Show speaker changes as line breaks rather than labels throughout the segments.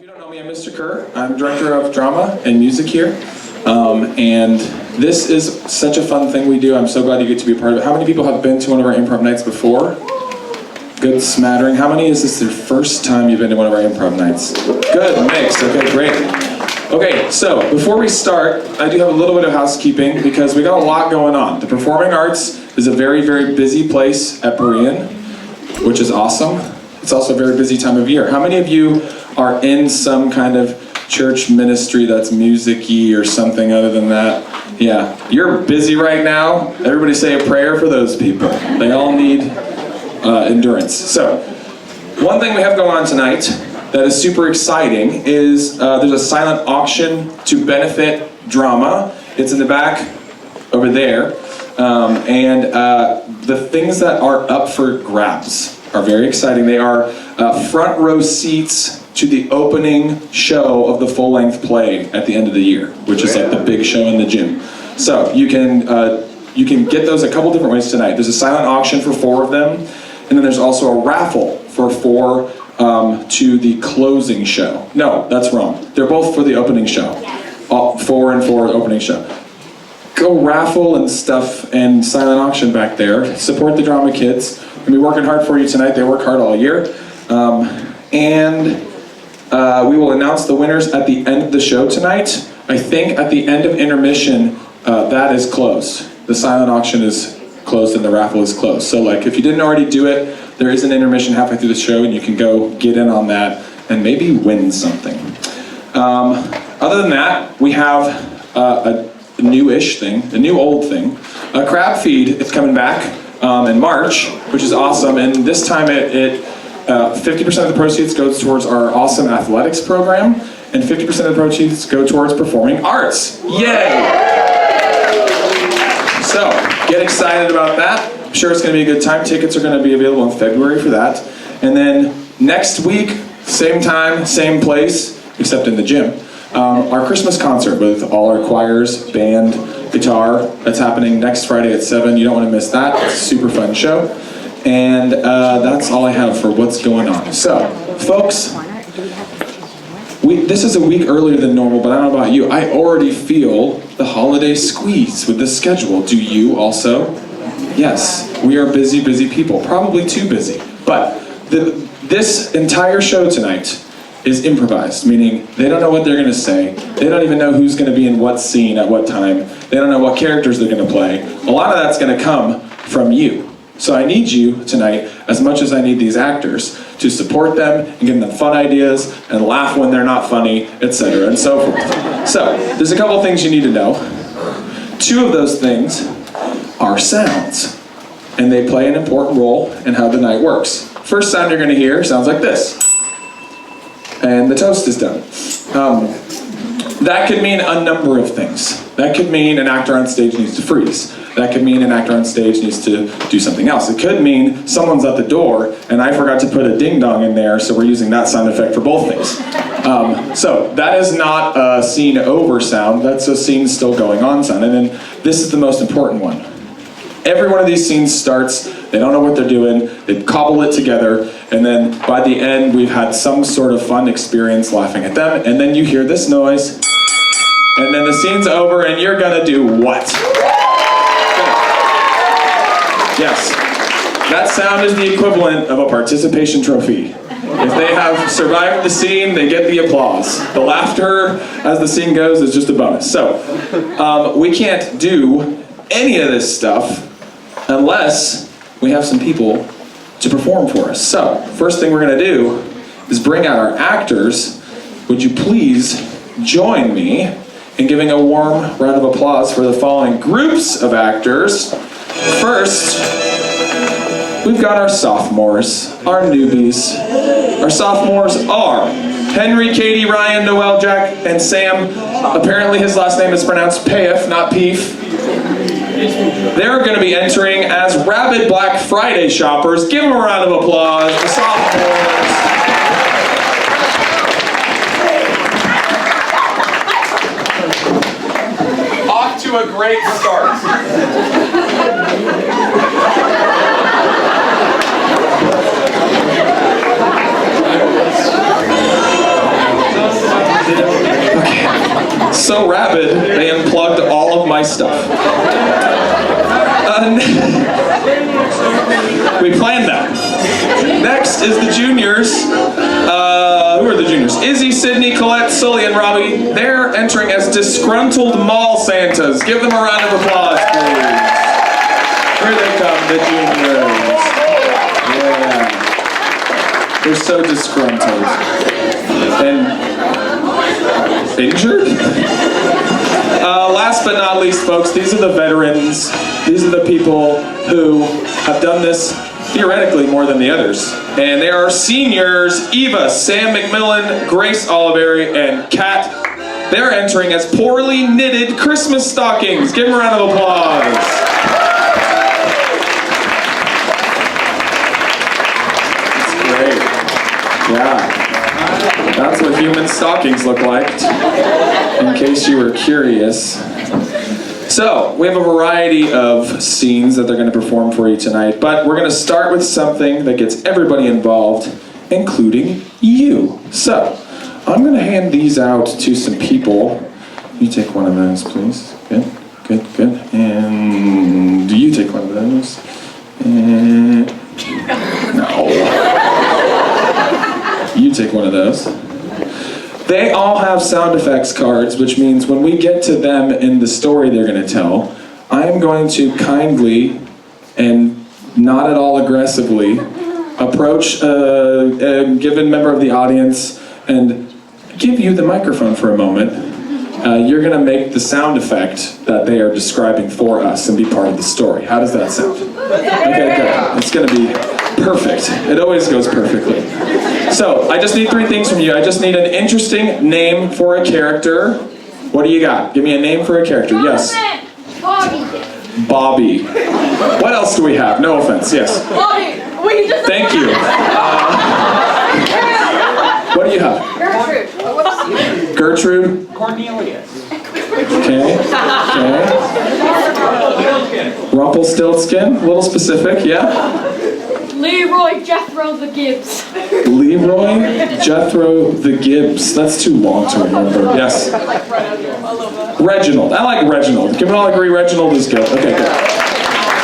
don't know me, I'm Mr. Kerr. I'm Director of Drama and Music here. And this is such a fun thing we do. I'm so glad you get to be a part of it. How many people have been to one of our improv nights before? Good smattering. How many is this their first time you've been to one of our improv nights? Good, mixed. Okay, great. Okay, so before we start, I do have a little bit of housekeeping because we got a lot going on. The Performing Arts is a very, very busy place at Berean, which is awesome. It's also a very busy time of year. How many of you are in some kind of church ministry that's music-y or something other than that? Yeah, you're busy right now. Everybody say a prayer for those people. They all need endurance. So, one thing we have going on tonight that is super exciting is there's a silent auction to benefit drama. It's in the back over there. The things that are up for grabs are very exciting. They are front row seats to the opening show of the full-length play at the end of the year, which is like the big show in the gym. So you can get those a couple different ways tonight. There's a silent auction for 4 of them, and then there's also a raffle for 4 to the closing show. No, that's wrong. They're both for the opening show. 4 and 4 opening show. Go raffle and stuff and silent auction back there. Support the drama kids. They'll be working hard for you tonight. They work hard all year. We will announce the winners at the end of the show tonight. I think at the end of intermission, that is closed. The silent auction is closed and the raffle is closed. So like if you didn't already do it, there is an intermission halfway through the show and you can go get in on that and maybe win something. Other than that, we have a new-ish thing, a new old thing. A crab feed is coming back in March, which is awesome, and this time 50% of the proceeds goes towards our awesome athletics program, and 50% of the proceeds go towards performing arts. Yay! So, get excited about that. I'm sure it's going to be a good time. Tickets are going to be available in February for that. And then next week, same time, same place, except in the gym. Our Christmas concert with all our choirs, band, guitar, that's happening next Friday at 7. You don't want to miss that. It's a super fun show. And that's all I have for what's going on. So, folks, this is a week earlier than normal, but I don't know about you. I already feel the holiday squeeze with this schedule. Do you also? Yes, we are busy, busy people. Probably too busy. But this entire show tonight is improvised, meaning they don't know what they're going to say. They don't even know who's going to be in what scene at what time. They don't know what characters they're going to play. A lot of that's going to come from you. So I need you tonight, as much as I need these actors, to support them and give them fun ideas and laugh when they're not funny, etc. and so forth. So, there's a couple things you need to know. 2 of those things are sounds, and they play an important role in how the night works. First sound you're going to hear sounds like this. And the toast is done. That could mean a number of things. That could mean an actor on stage needs to freeze. That could mean an actor on stage needs to do something else. It could mean someone's at the door and I forgot to put a ding dong in there, so we're using that sound effect for both things. So that is not a scene over sound, that's a scene still going on sound. And then this is the most important one. Every one of these scenes starts, they don't know what they're doing, they cobble it together, and then by the end we've had some sort of fun experience laughing at them, and then you hear this noise, and then the scene's over and you're gonna do what? Yes, that sound is the equivalent of a participation trophy. If they have survived the scene, they get the applause. The laughter as the scene goes is just a bonus. So, we can't do any of this stuff unless we have some people to perform for us. So, first thing we're gonna do is bring out our actors. Would you please join me in giving a warm round of applause for the following groups of actors. First, we've got our sophomores, our newbies. Our sophomores are Henry, Katie, Ryan, Noel, Jack, and Sam. Apparently his last name is pronounced Paif, not Peef. They're going to be entering as rabid Black Friday shoppers. Give them a round of applause, the sophomores. Off to a great start. So so rabid, they unplugged all of my stuff. We planned that. Next is the juniors. Who are the juniors? Izzy, Sydney, Colette, Sully, and Robbie. They're entering as disgruntled mall Santas. Give them a round of applause, please. Here they come, the juniors. Yeah. They're so disgruntled. And injured? Last but not least, folks, these are the veterans. These are the people who have done this theoretically more than the others. And they are seniors, Eva, Sam McMillan, Grace Oliveri, and Kat. They're entering as poorly knitted Christmas stockings. Give them a round of applause. That's great. Yeah. That's what human stockings look like, in case you were curious. So, we have a variety of scenes that they're going to perform for you tonight, but we're going to start with something that gets everybody involved, including you. So, I'm going to hand these out to some people. You take one of those, please. Good, good, good. And you take one of those. And no. You take one of those. They all have sound effects cards, which means when we get to them in the story they're going to tell, I'm going to kindly and not at all aggressively approach a given member of the audience and give you the microphone for a moment. You're going to make the sound effect that they are describing for us and be part of the story. How does that sound? Okay, good. It's going to be perfect. It always goes perfectly. So, I just need 3 things from you. I just need an interesting name for a character. What do you got? Give me a name for a character. Yes?
Bobby.
Bobby. What else do we have? No offense. Yes.
Bobby.
Thank you. What do you have?
Gertrude.
Gertrude?
Cornelius.
Okay. Rumpelstiltskin. A little specific, yeah?
Leroy Jethro the Gibbs.
Leroy Jethro the Gibbs. That's too long to remember. Yes. Reginald. I like Reginald. Can we all agree Reginald is good? Okay, good.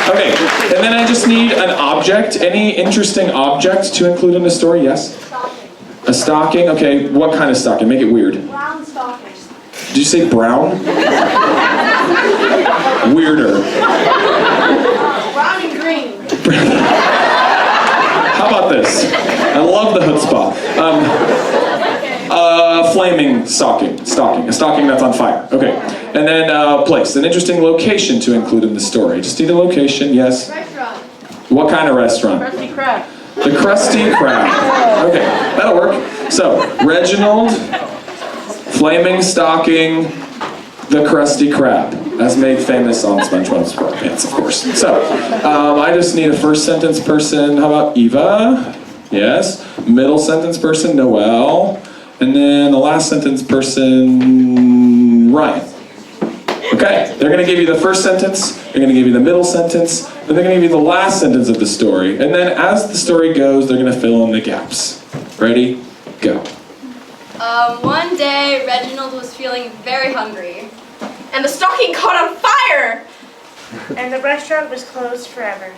Okay, and then I just need an object. Any interesting object to include in the story? Yes? A stocking? Okay, what kind of stocking? Make it weird.
Brown stockings.
Did you say brown? Weirder.
Brown and green.
How about this? I love the chutzpah. Flaming stocking. A stocking that's on fire. Okay. And then place. An interesting location to include in the story. Just need a location, yes.
Restaurant.
What kind of restaurant?
Krusty Krab.
The Krusty Krab. Okay, that'll work. So, Reginald, flaming stocking, the Krusty Krab. As made famous on SpongeBob SquarePants, of course. So, I just need a first sentence person. How about Eva? Yes. Middle sentence person, Noelle. And then the last sentence person, Ryan. Okay, they're going to give you the first sentence, they're going to give you the middle sentence, then they're going to give you the last sentence of the story. And then as the story goes, they're going to fill in the gaps. Ready? Go.
One day, Reginald was feeling very hungry, and the stocking caught on fire!
And the restaurant was closed forever.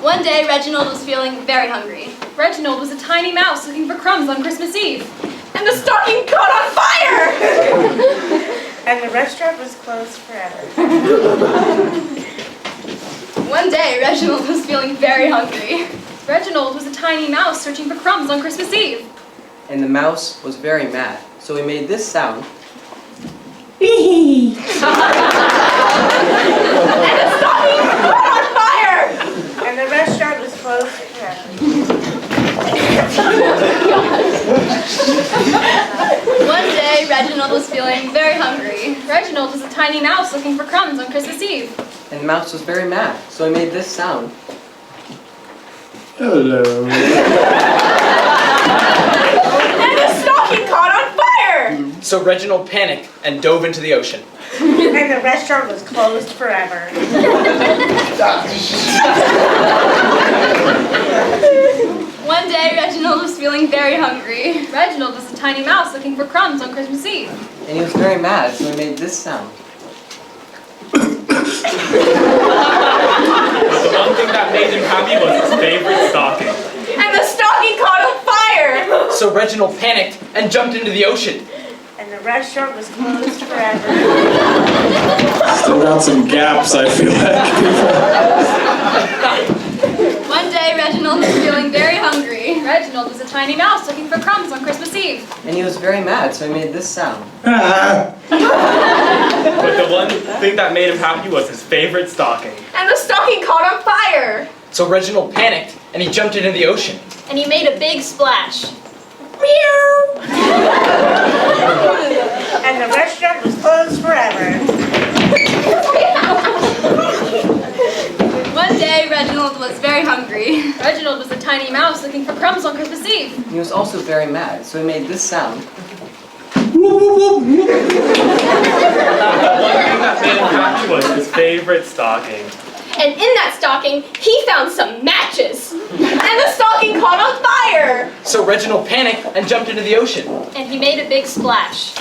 One day, Reginald was feeling very hungry,
Reginald was a tiny mouse looking for crumbs on Christmas Eve.
and the stocking caught on fire!
And the restaurant was closed forever.
One day, Reginald was feeling very hungry,
Reginald was a tiny mouse searching for crumbs on Christmas Eve.
And the mouse was very mad, so he made this sound.
and the stocking caught on fire!
And the restaurant was closed forever.
One day, Reginald was feeling very hungry,
Reginald was a tiny mouse looking for crumbs on Christmas Eve.
And the mouse was very mad, so he made this sound.
Hello.
and the stocking caught on fire!
So Reginald panicked and dove into the ocean.
And the restaurant was closed forever.
One day, Reginald was feeling very hungry,
Reginald was a tiny mouse looking for crumbs on Christmas Eve.
And he was very mad, so he made this sound.
But the one thing that made him happy was his favorite stocking.
And the stocking caught on fire!
So Reginald panicked and jumped into the ocean.
And the restaurant was closed forever.
Still got some gaps, I feel like, people.
One day, Reginald was feeling very hungry.
Reginald was a tiny mouse looking for crumbs on Christmas Eve.
And he was very mad, so he made this sound.
But the one thing that made him happy was his favorite stocking.
And the stocking caught on fire!
So Reginald panicked and he jumped into the ocean.
And he made a big splash.
And the restaurant was closed forever.
One day, Reginald was very hungry.
Reginald was a tiny mouse looking for crumbs on Christmas Eve.
He was also very mad, so he made this sound.
The one thing that made him happy was his favorite stocking.
And in that stocking, he found some matches. And the stocking caught on fire!
So Reginald panicked and jumped into the ocean.
And he made a big splash.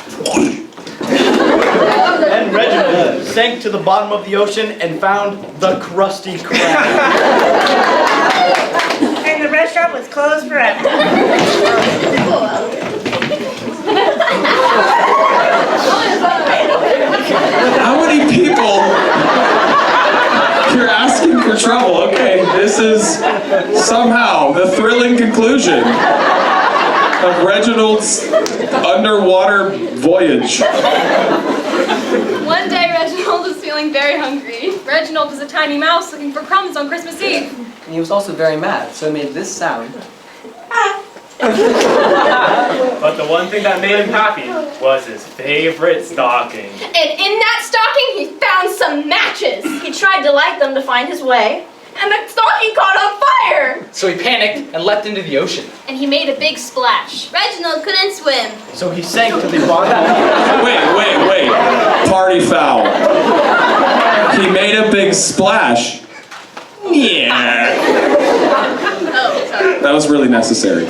And Reginald sank to the bottom of the ocean and found the Krusty Krab.
And the restaurant was closed forever.
How many people? You're asking for trouble. Okay, this is somehow the thrilling conclusion of Reginald's underwater voyage.
One day, Reginald was feeling very hungry. Reginald was a tiny mouse looking for crumbs on Christmas Eve.
And he was also very mad, so he made this sound.
But the one thing that made him happy was his favorite stocking.
And in that stocking, he found some matches. He tried to light them to find his way. And the stocking caught on fire!
So he panicked and leapt into the ocean.
And he made a big splash.
Reginald couldn't swim.
So he sank to the bottom.
Wait. Party foul. He made a big splash. Yeah.
Oh, sorry.
That was really necessary.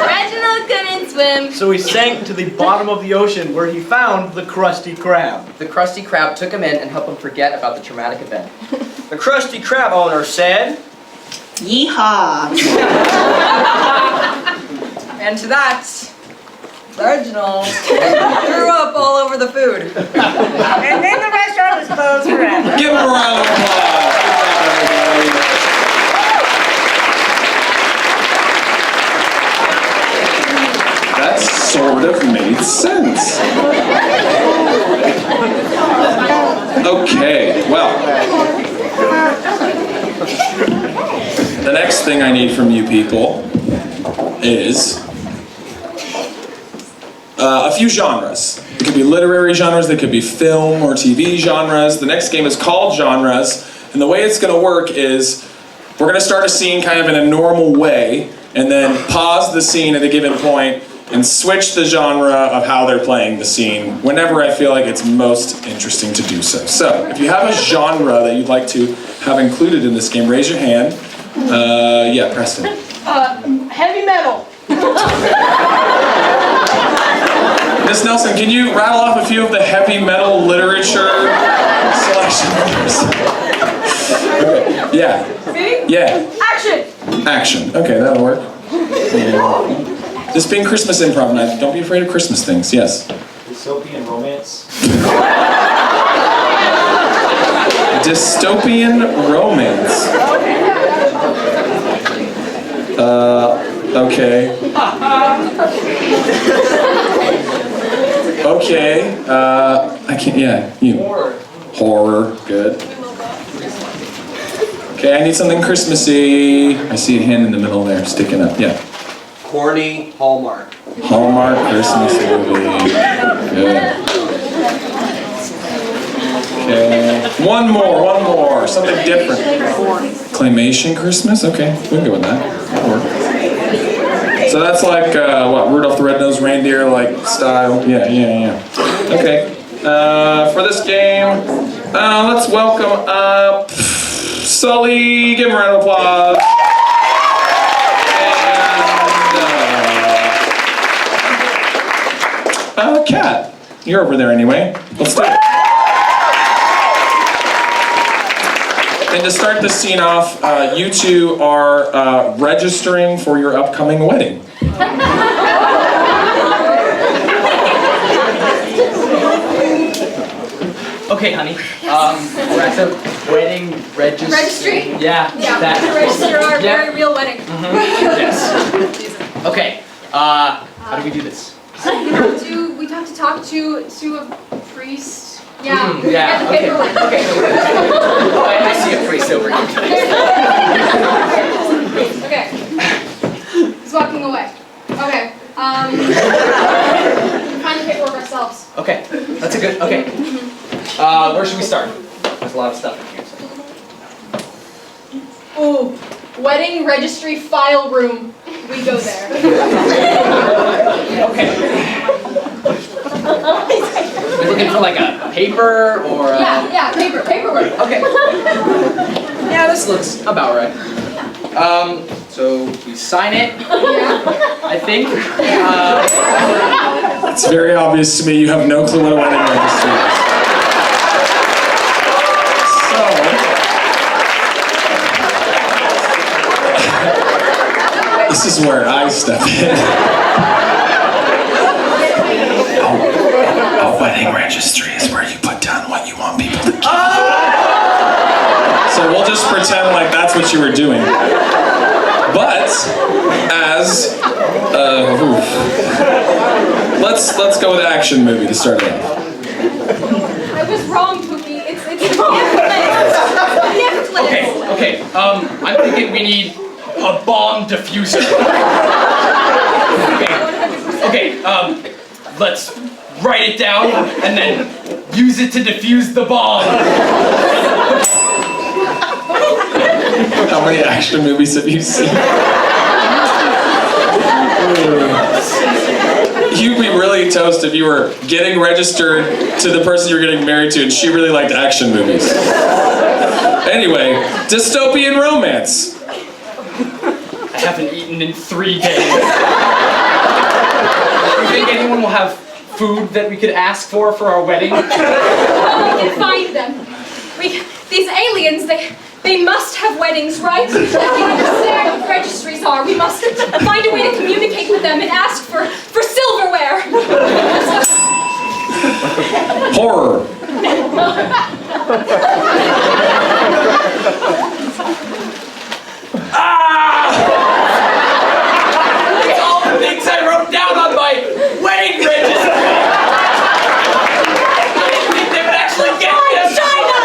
Reginald couldn't swim.
So he sank to the bottom of the ocean where he found the Krusty Krab.
The Krusty Krab took him in and helped him forget about the traumatic event.
The Krusty Krab owner said,
Yeehaw!
And to that, Reginald threw up all over the food.
And then the restaurant was closed forever.
Give him a round of applause. That sort of made sense. Okay, well. The next thing I need from you people is a few genres. It could be literary genres, they could be film or TV genres. The next game is called Genres, and the way it's going to work is we're going to start a scene kind of in a normal way, and then pause the scene at a given point and switch the genre of how they're playing the scene whenever I feel like it's most interesting to do so. So, if you have a genre that you'd like to have included in this game, raise your hand. Yeah, Preston.
Heavy metal.
Miss Nelson, can you rattle off a few of the heavy metal literature selections? Okay. Yeah.
Me?
Yeah.
Action!
Action. Okay, that'll work. Yeah. This being Christmas improv night, don't be afraid of Christmas things. Yes.
dystopian romance.
Dystopian romance. Okay. Okay. I can't. Yeah. You. Horror. Good. Okay. I need something Christmassy. I see a hand in the middle there, sticking up. Yeah.
Corny Hallmark.
Hallmark Christmas movie. Good. Okay. One more. Something different. Claymation Christmas? Okay, we can go with that. That'll work. So that's like, what, Rudolph the Red-Nosed Reindeer, like, style? Yeah. Okay. For this game, let's welcome up Sully. Give him a round of applause. Kat, you're over there anyway. Let's do it. And to start the scene off, you two are registering for your upcoming wedding.
Okay, honey. We're at the wedding registry.
Registry?
Yeah.
Yeah,
that.
to register our
Yeah.
very real wedding.
Yes. Okay. How do we do this?
We have to talk to a priest. Yeah.
Yeah.
Get the
Okay.
paperwork.
Okay. Oh, I see a priest over here.
Okay. He's walking away. Okay. Find the paperwork ourselves.
Okay. That's a good. Okay. Where should we start? There's a lot of stuff in here. So.
Ooh, wedding registry file room. We go there.
Okay. We're looking for like a paper or.
Yeah, paperwork.
Okay. Yeah, this looks about right. So we sign it,
Yeah.
I think.
It's very obvious to me you have no clue what a wedding registry is. So, this is where I step in. A wedding registry is where you put down what you want people to give. So we'll just pretend like that's what you were doing. But as let's go with action movie to start it off.
I was wrong, Pookie. It's giftless.
Okay. I'm thinking we need a bomb diffuser. Okay. Let's write it down and then use it to defuse the bomb.
How many action movies have you seen? You'd be really toast if you were getting registered to the person you're getting married to and she really liked action movies. Anyway, dystopian romance.
I haven't eaten in 3 days. Do you think anyone will have food that we could ask for our wedding?
Oh, we can find them. These aliens, they must have weddings, right? You understand what registries are. We must find a way to communicate with them and ask for silverware.
Horror.
It's all the things I wrote down on my wedding registry! I didn't think they would actually get this!
China!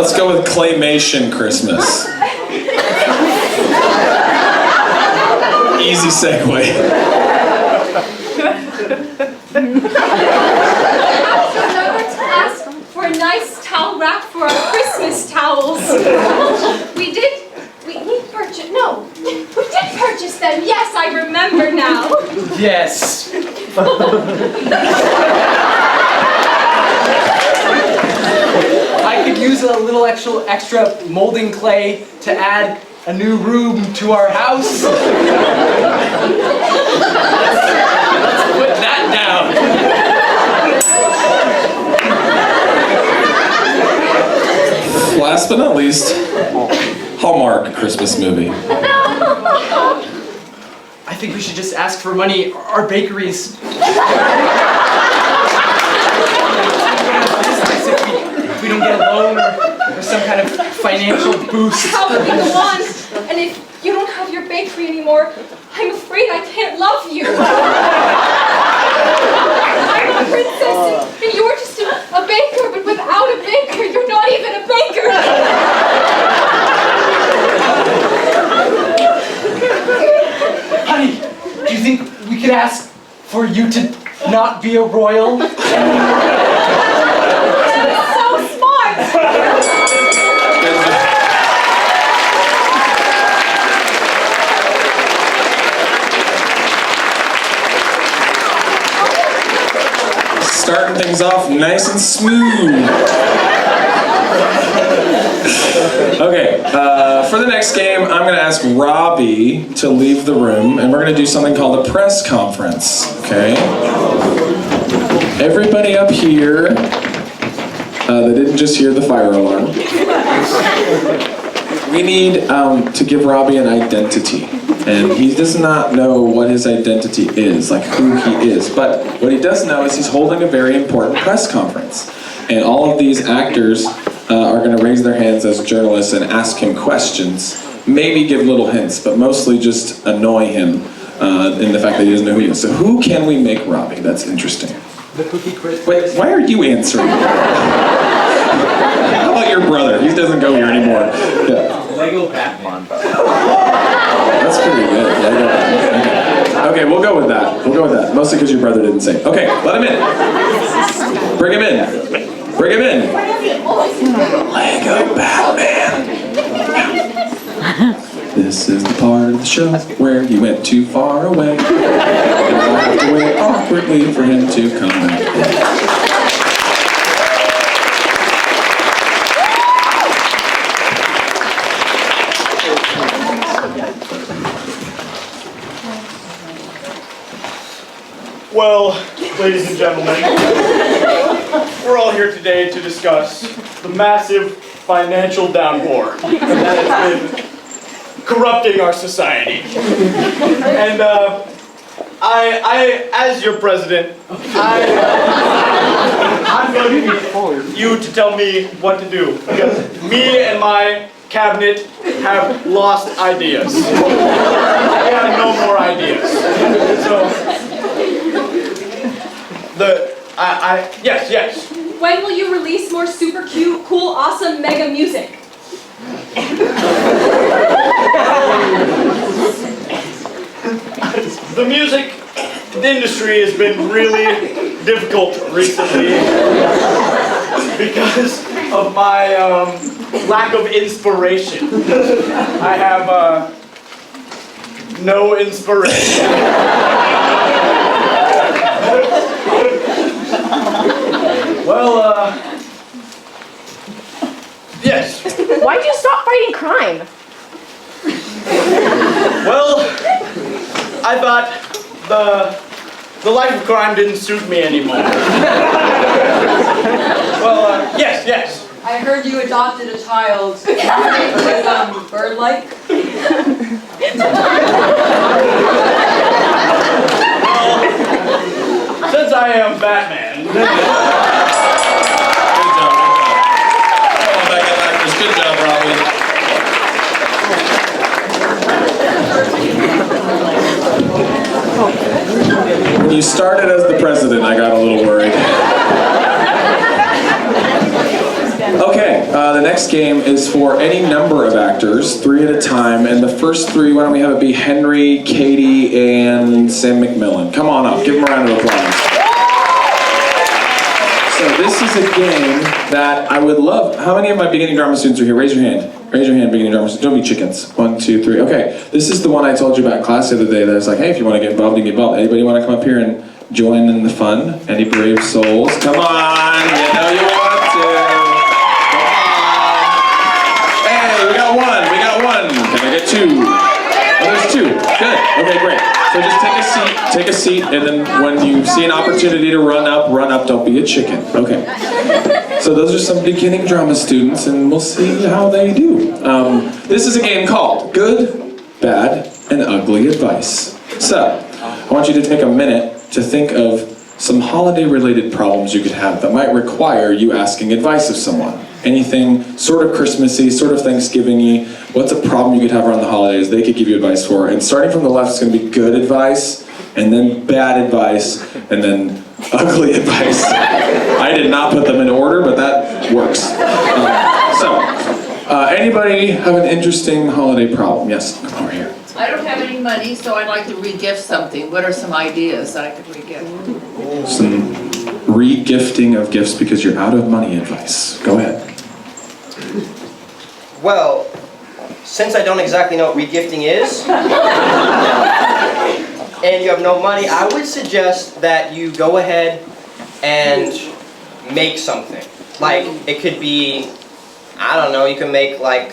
Let's go with claymation Christmas. Easy segue.
Remember to ask for a nice towel rack for our Christmas towels. We purchase. No, we did purchase them. Yes, I remember now.
Yes. I could use a little extra molding clay to add a new room to our house. Let's put that down.
Last but not least, Hallmark Christmas movie.
I think we should just ask for money. Our bakeries. If we don't get a loan or some kind of financial boost.
How would we go on? And if you don't have your bakery anymore, I'm afraid I can't love you. I'm a princess, and you're just a baker, but without a baker, you're not even a baker.
Honey, do you think we could ask for you to not be a royal?
That's so smart.
Starting things off nice and smooth. Okay, for the next game, I'm going to ask Robbie to leave the room, and we're going to do something called a press conference, okay? Everybody up here that didn't just hear the fire alarm, we need to give Robbie an identity. And he does not know what his identity is, like who he is. But what he does know is he's holding a very important press conference. And all of these actors are going to raise their hands as journalists and ask him questions. Maybe give little hints, but mostly just annoy him in the fact that he doesn't know who he is. So who can we make Robbie? That's interesting.
The Cookie Crisp.
Wait, why are you answering? How about your brother? He doesn't go here anymore. Yeah.
Lego Batman.
That's pretty good. Lego Batman. Okay, we'll go with that. We'll go with that. Mostly because your brother didn't say it. Okay, let him in. Bring him in. Bring him in. Lego Batman. This is the part of the show where he went too far away. And I have to wait awkwardly for him to come back.
Well, ladies and gentlemen, we're all here today to discuss the massive financial downpour that has been corrupting our society. And I, as your president, I'm going to you to tell me what to do, because me and my cabinet have lost ideas. We have no more ideas. So, yes.
When will you release more super cute, cool, awesome, mega music?
The music industry has been really difficult recently because of my lack of inspiration. I have no inspiration. Well, yes.
Why'd you stop fighting crime?
Well, I thought the life of crime didn't suit me anymore. Well, yes.
I heard you adopted a child. Was bird-like?
Well, since I am Batman.
Good job, Robbie. When you started as the president, I got a little worried. Okay, the next game is for any number of actors, 3 at a time, and the first 3, why don't we have it be Henry, Katie, and Sam McMillan. Come on up, give them a round of applause. So this is a game that I would love. How many of my beginning drama students are here? Raise your hand. Raise your hand, beginning drama students. Don't be chickens. 1, 2, 3. Okay, this is the one I told you about in class the other day that was like, hey, if you want to get involved, you can get involved. Anybody want to come up here and join in the fun? Any brave souls? Come on, you know you want to. Come on. Hey, we got one. Can I get 2? Oh, there's 2. Good. Okay, great. So just take a seat, and then when you see an opportunity to run up, don't be a chicken. Okay. So those are some beginning drama students, and we'll see how they do. This is a game called Good, Bad, and Ugly Advice. So, I want you to take a minute to think of some holiday-related problems you could have that might require you asking advice of someone. Anything sort of Christmassy, sort of Thanksgiving-y, what's a problem you could have around the holidays they could give you advice for. And starting from the left is going to be good advice, and then bad advice, and then ugly advice. I did not put them in order, but that works. Anybody have an interesting holiday problem? Yes, come over here.
I don't have any money, so I'd like to re-gift something. What are some ideas that I could re-gift?
Some re-gifting of gifts because you're out of money advice. Go ahead.
Well, since I don't exactly know what regifting is, and you have no money, I would suggest that you go ahead and make something. Like, it could be, I don't know, you can make like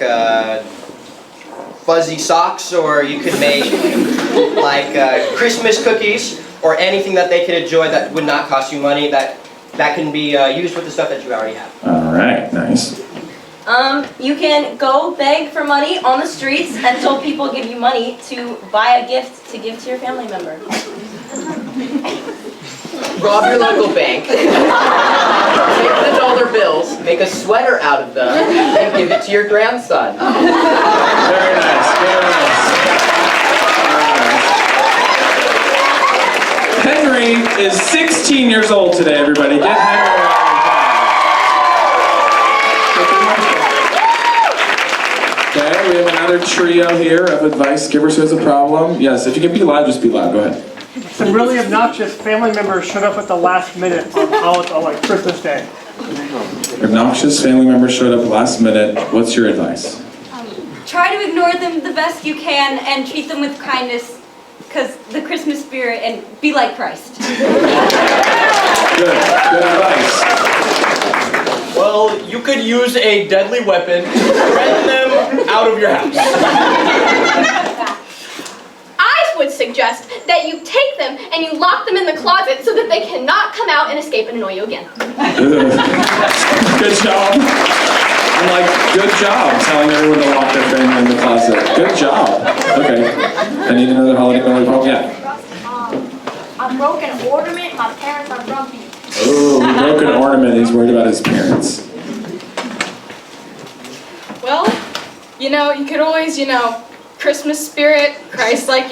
fuzzy socks, or you could make like Christmas cookies, or anything that they could enjoy that would not cost you money, that can be used with the stuff that you already have.
All right, nice.
You can go beg for money on the streets until people give you money to buy a gift to give to your family member.
Rob your local bank, take the dollar bills, make a sweater out of them, and give it to your grandson.
Very nice, very nice. Henry is 16 years old today, everybody. Get Henry on. Okay, we have another trio here of advice givers who has a problem. Yes, if you can be loud, just be loud. Go ahead.
Some really obnoxious family members showed up at the last minute on like Christmas Day.
Obnoxious family members showed up last minute. What's your advice?
Try to ignore them the best you can and treat them with kindness, because the Christmas spirit, and be like Christ.
Good advice.
Well, you could use a deadly weapon to threaten them out of your house.
I would suggest that you take them and you lock them in the closet so that they cannot come out and escape and annoy you again.
Good job. I'm like, good job telling everyone to lock their family in the closet. Good job. Okay. I need another holiday memory problem. Yeah.
I broke an ornament, my parents are grumpy.
Oh, he broke an ornament. He's worried about his parents.
Well, you could always, Christmas spirit, Christ-like,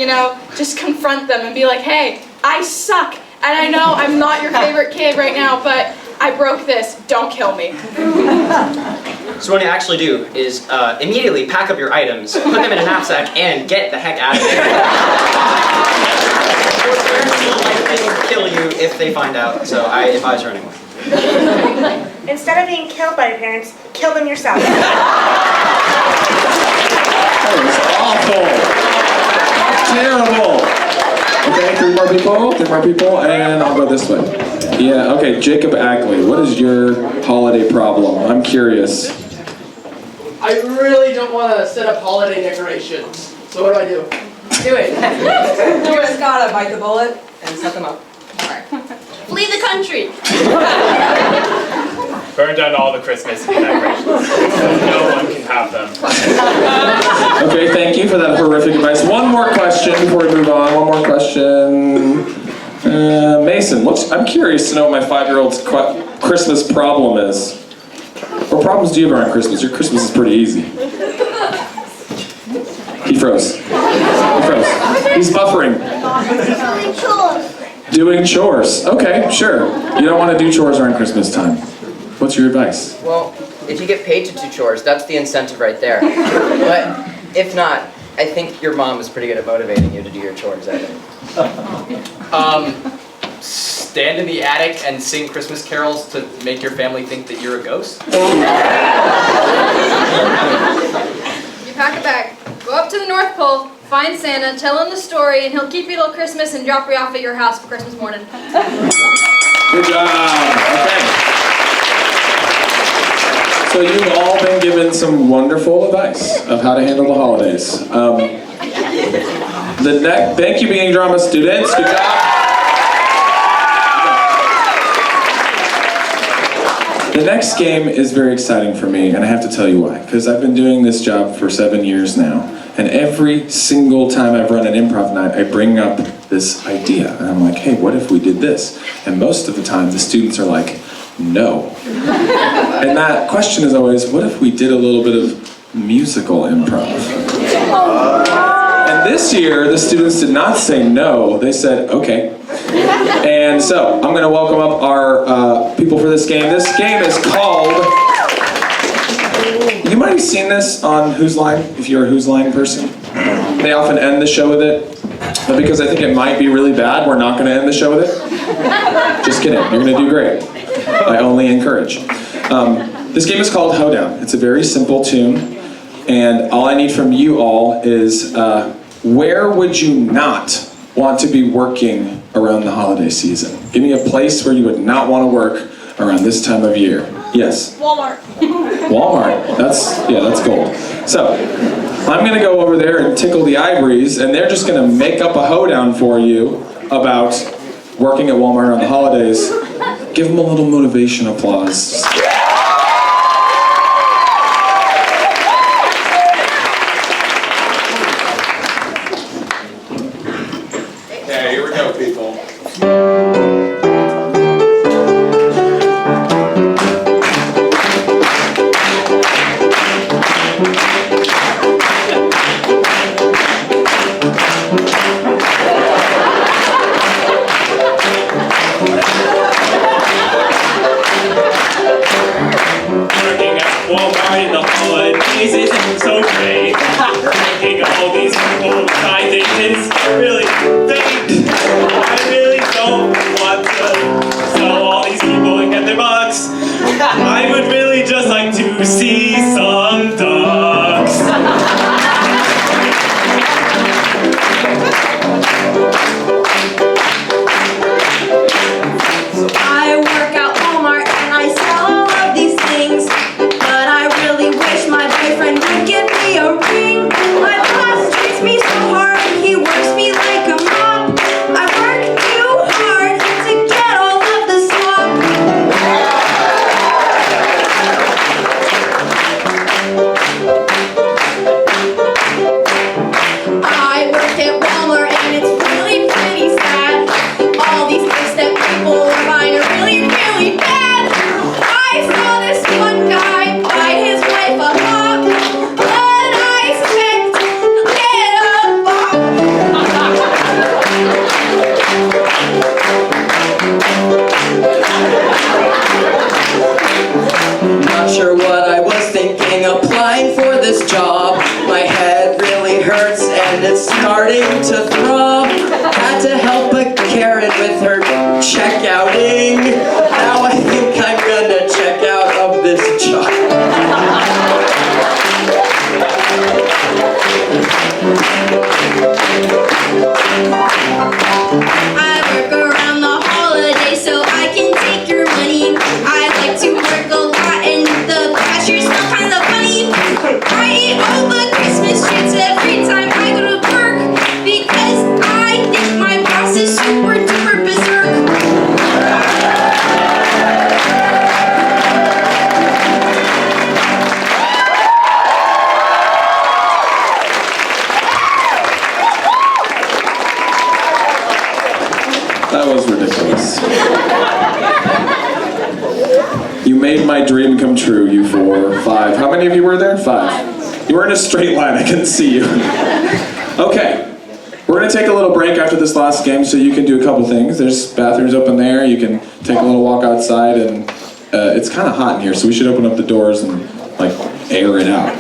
just confront them and be like, hey, I suck, and I know I'm not your favorite kid right now, but I broke this, don't kill me.
So what you actually do is immediately pack up your items, put them in a knapsack, and get the heck out of there. Your parents will likely kill you if they find out, so I advise running away.
Instead of being killed by your parents, kill them yourself.
That was awful. Terrible. Okay, three more people, and I'll go this way. Yeah, okay, Jacob Ackley, what is your holiday problem? I'm curious.
I really don't want to set up holiday decorations. So what do?
Do it. You just gotta bite the bullet and set them up.
Flee the country.
Burn down all the Christmas decorations. No one can have them.
Okay, thank you for that horrific advice. One more question before we move on. One more question. Mason, I'm curious to know what my 5-year-old's Christmas problem is. What problems do you have around Christmas? Your Christmas is pretty easy. He froze. He's buffering. Doing chores. Okay, sure. You don't want to do chores around Christmas time. What's your advice?
Well, if you get paid to do chores, that's the incentive right there. But if not, I think your mom is pretty good at motivating you to do your chores, I think.
Stand in the attic and sing Christmas carols to make your family think that you're a ghost?
You pack a bag, go up to the North Pole, find Santa, tell him the story, and he'll keep you till Christmas and drop you off at your house for Christmas morning.
Good job. Okay. So you've all been given some wonderful advice of how to handle the holidays. Thank you, beginning drama students. Good job. The next game is very exciting for me, and I have to tell you why. Because I've been doing this job for 7 years now, and every single time I've run an improv night, I bring up this idea, and I'm like, hey, what if we did this? And most of the time, the students are like, no. And that question is always, what if we did a little bit of musical improv? And this year, the students did not say no, they said, okay. And so, I'm gonna welcome up our people for this game. This game is called, you might have seen this on Whose Line, if you're a Whose Line person. They often end the show with it. But because I think it might be really bad, we're not gonna end the show with it. Just kidding, you're gonna do great. I only encourage. This game is called Hoedown. It's a very simple tune, and all I need from you all is where would you not want to be working around the holiday season? Give me a place where you would not want to work around this time of year. Yes.
Walmart.
Walmart. That's gold. So, I'm gonna go over there and tickle the ivories, and they're just gonna make up a hoedown for you about working at Walmart on the holidays. Give them a little motivation applause.
Okay, here we go, people. Working at Walmart in the holidays isn't so great. Making all these people buy things is really great. I really don't want to sell all these people and get their bucks. I would really just like to see some ducks.
I work at Walmart and I sell all of these things, but I really wish my boyfriend would give me a ring. My boss treats me so hard, he works me like a mop. I work too hard to get all of the slop. I work at Walmart and it's really pretty sad. All these things that people are buying are really, really bad. I saw this one guy buy his wife a mop, but I expect to get a
Not sure what I was thinking applying for this job. My head really hurts and it's starting to throb. Had to help a Karen with her checkouting. Now I think I'm gonna check out of this job.
I work around the holidays so I can take your money. I like to work a lot and the cashier smell kind of funny. I eat all the Christmas treats every time I go to work because I think my boss is super duper berserk.
That was ridiculous. You made my dream come true, you 4, 5. How many of you were there? 5. You were in a straight line, I couldn't see you. Okay, we're gonna take a little break after this last game so you can do a couple things. There's bathrooms open there, you can take a little walk outside, and it's kind of hot in here, so we should open up the doors and like air it out.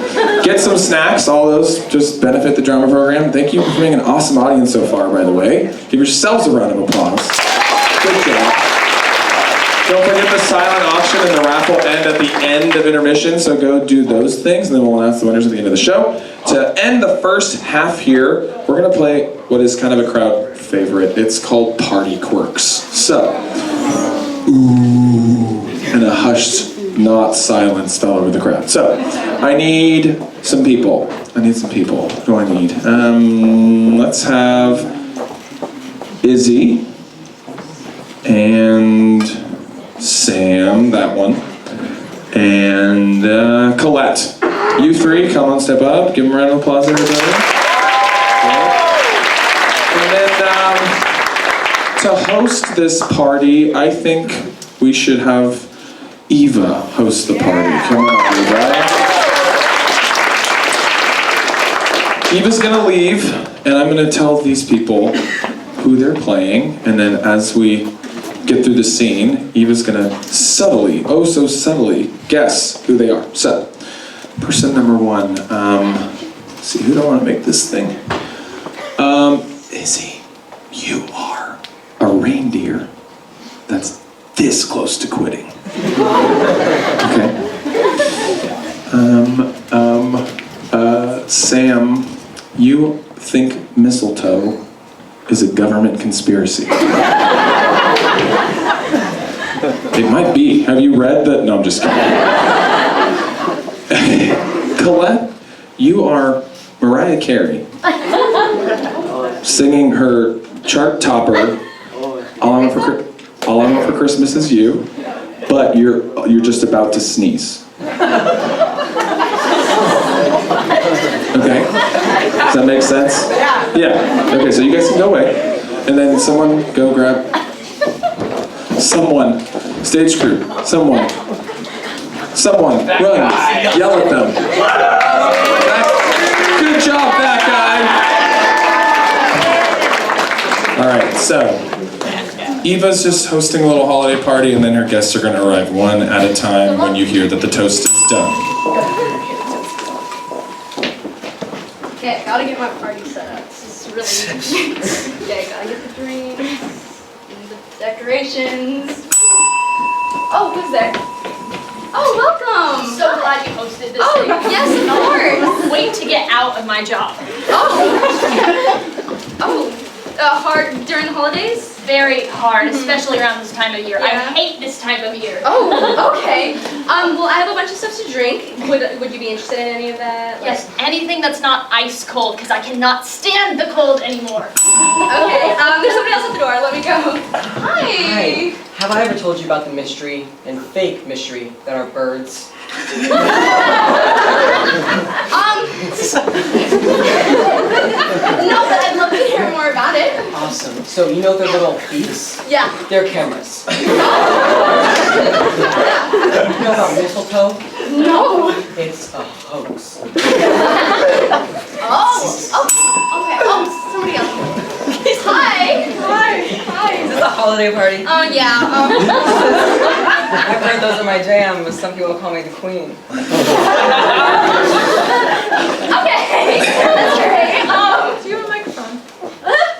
Get some snacks, all those just benefit the drama program. Thank you for being an awesome audience so far, by the way. Give yourselves a round of applause. Good job. Don't forget the silent auction and the raffle end at the end of intermission, so go do those things, and then we'll announce the winners at the end of the show. To end the first half here, we're gonna play what is kind of a crowd favorite. It's called Party Quirks. So, ooh, and a hushed not silence fell over the crowd. So, I need some people. Who do I need? Let's have Izzy and Sam, that one, and Colette. You 3, come on, step up. Give them a round of applause, everybody. And then to host this party, I think we should have Eva host the party. Come on, Eva. Eva's gonna leave, and I'm gonna tell these people who they're playing, and then as we get through the scene, Eva's gonna subtly, oh so subtly, guess who they are. So, person number 1, let's see, who do I wanna make this thing? Izzy, you are a reindeer that's this close to quitting. Okay. Sam, you think mistletoe is a government conspiracy. It might be. Have you read the? No, I'm just kidding. Colette, you are Mariah Carey singing her chart topper, All I Want for Christmas Is You, but you're just about to sneeze. Okay? Does that make sense? Yeah. Okay, so you guys can go away. And then someone go grab... Someone. Stage crew. Someone. Run. Yell at them. Good job, that guy. Alright, so... Eva's just hosting a little holiday party, and then her guests are going to arrive one at a time when you hear that the toast is done.
Okay, gotta get my party set up. This is really... Okay, gotta get the drinks, and the decorations. Oh, who's there? Oh, welcome!
So glad you hosted this
Oh,
thing.
yes, of course!
Wait to get out of my job.
Hard during the holidays?
Very hard, especially around this time of year. I
Yeah.
hate this time of year.
Oh, okay. Well, I have a bunch of stuff to drink. Would you be interested in any of that?
Yes, anything that's not ice cold, because I cannot stand the cold anymore.
Okay, there's somebody else at the door. Let me go.
Hi. Have I ever told you about the mystery and fake mystery that are birds?
No, but I'd love to hear more about it.
Awesome. So you know the little beaks?
Yeah.
They're cameras. You know about mistletoe?
No.
It's a hoax.
Okay. Oh, somebody else. Hi.
Is this a holiday party?
Oh, yeah.
I've heard those are my jam, but some people call me the queen.
Okay. That's great.
Do you have a microphone?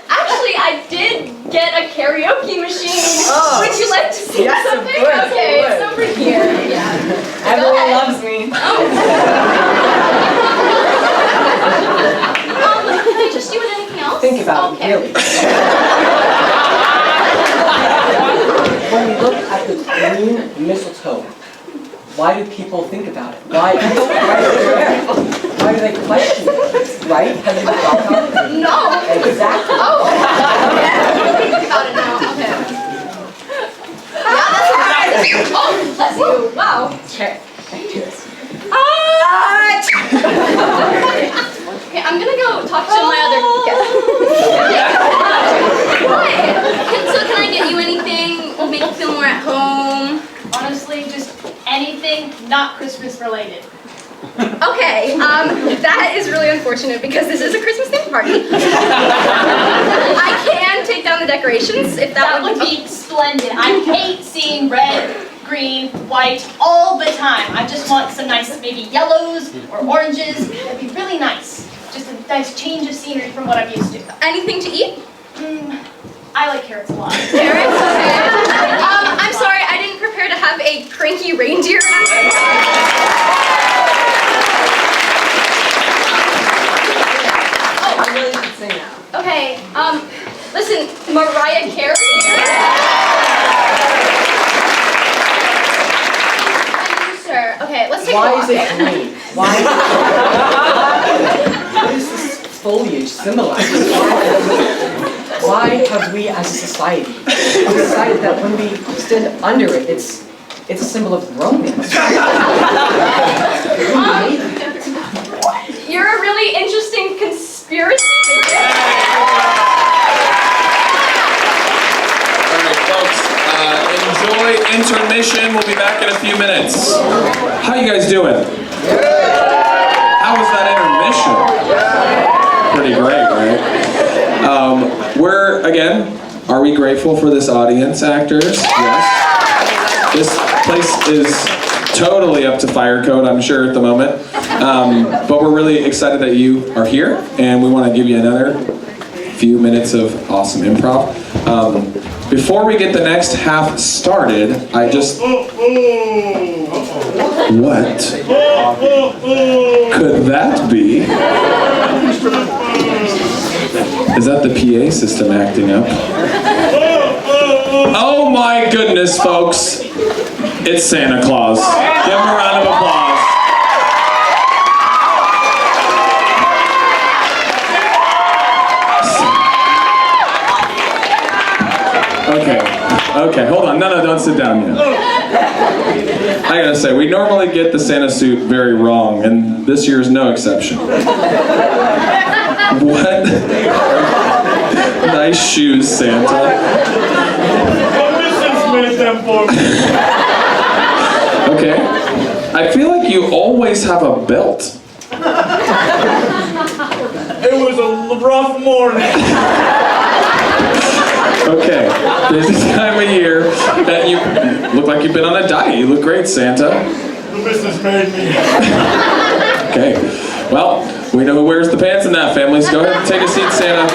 Actually, I did get a karaoke machine.
Oh.
Would you like to sing
Yes, of
something?
course,
Okay,
of
it's
course.
over here. Yeah.
Everyone loves me.
Can I just do with anything else?
Think about it, really. When we look at the green mistletoe, why do people think about it? Why do they question it? Right? Have you thought about it?
No.
Exactly.
Oh. Okay. Think about it now. Okay. Yeah, that's right. Oh, bless you. Wow. Okay. Okay, I'm gonna go talk to my other guests. What? So can I get you anything? Will make you feel more at home?
Honestly, just anything not Christmas related.
Okay, that is really unfortunate because this is a Christmas themed party. I can take down the decorations if
That would be splendid. I hate seeing red, green, white all the time. I just want some nice maybe yellows or oranges. That'd be really nice. Just a nice change of scenery from what I'm used to.
Anything to eat?
I like carrots a lot.
Carrots? Okay. I'm sorry, I didn't prepare to have a cranky reindeer.
I really should sing now.
Okay, listen, Mariah Carey. Sir. Okay, let's take a
Why
walk.
is it green? Why what does this foliage symbolize? Why have we as a society decided that when we stand under it, it's a symbol of romance?
You're a really interesting conspiracy theorist.
Enjoy intermission. We'll be back in a few minutes. How you guys doing? How was that intermission? Pretty great, right? Are we grateful for this audience, actors? Yes. This place is totally up to fire code, I'm sure, at the moment. But we're really excited that you are here, and we want to give you another few minutes of awesome improv. Before we get the next half started, I just... What could that be? Is that the PA system acting up? Oh my goodness, folks. It's Santa Claus. Give him a round of applause. Okay, hold on. No, don't sit down yet. I gotta say, we normally get the Santa suit very wrong, and this year is no exception. What? Nice shoes, Santa.
Mrs. made them for me.
Okay. I feel like you always have a belt.
It was a rough morning.
Okay, this is the time of year that you look like you've been on a diet. You look great, Santa.
The missus made me.
Okay, well, we know who wears the pants in that family, so go ahead and take a seat, Santa.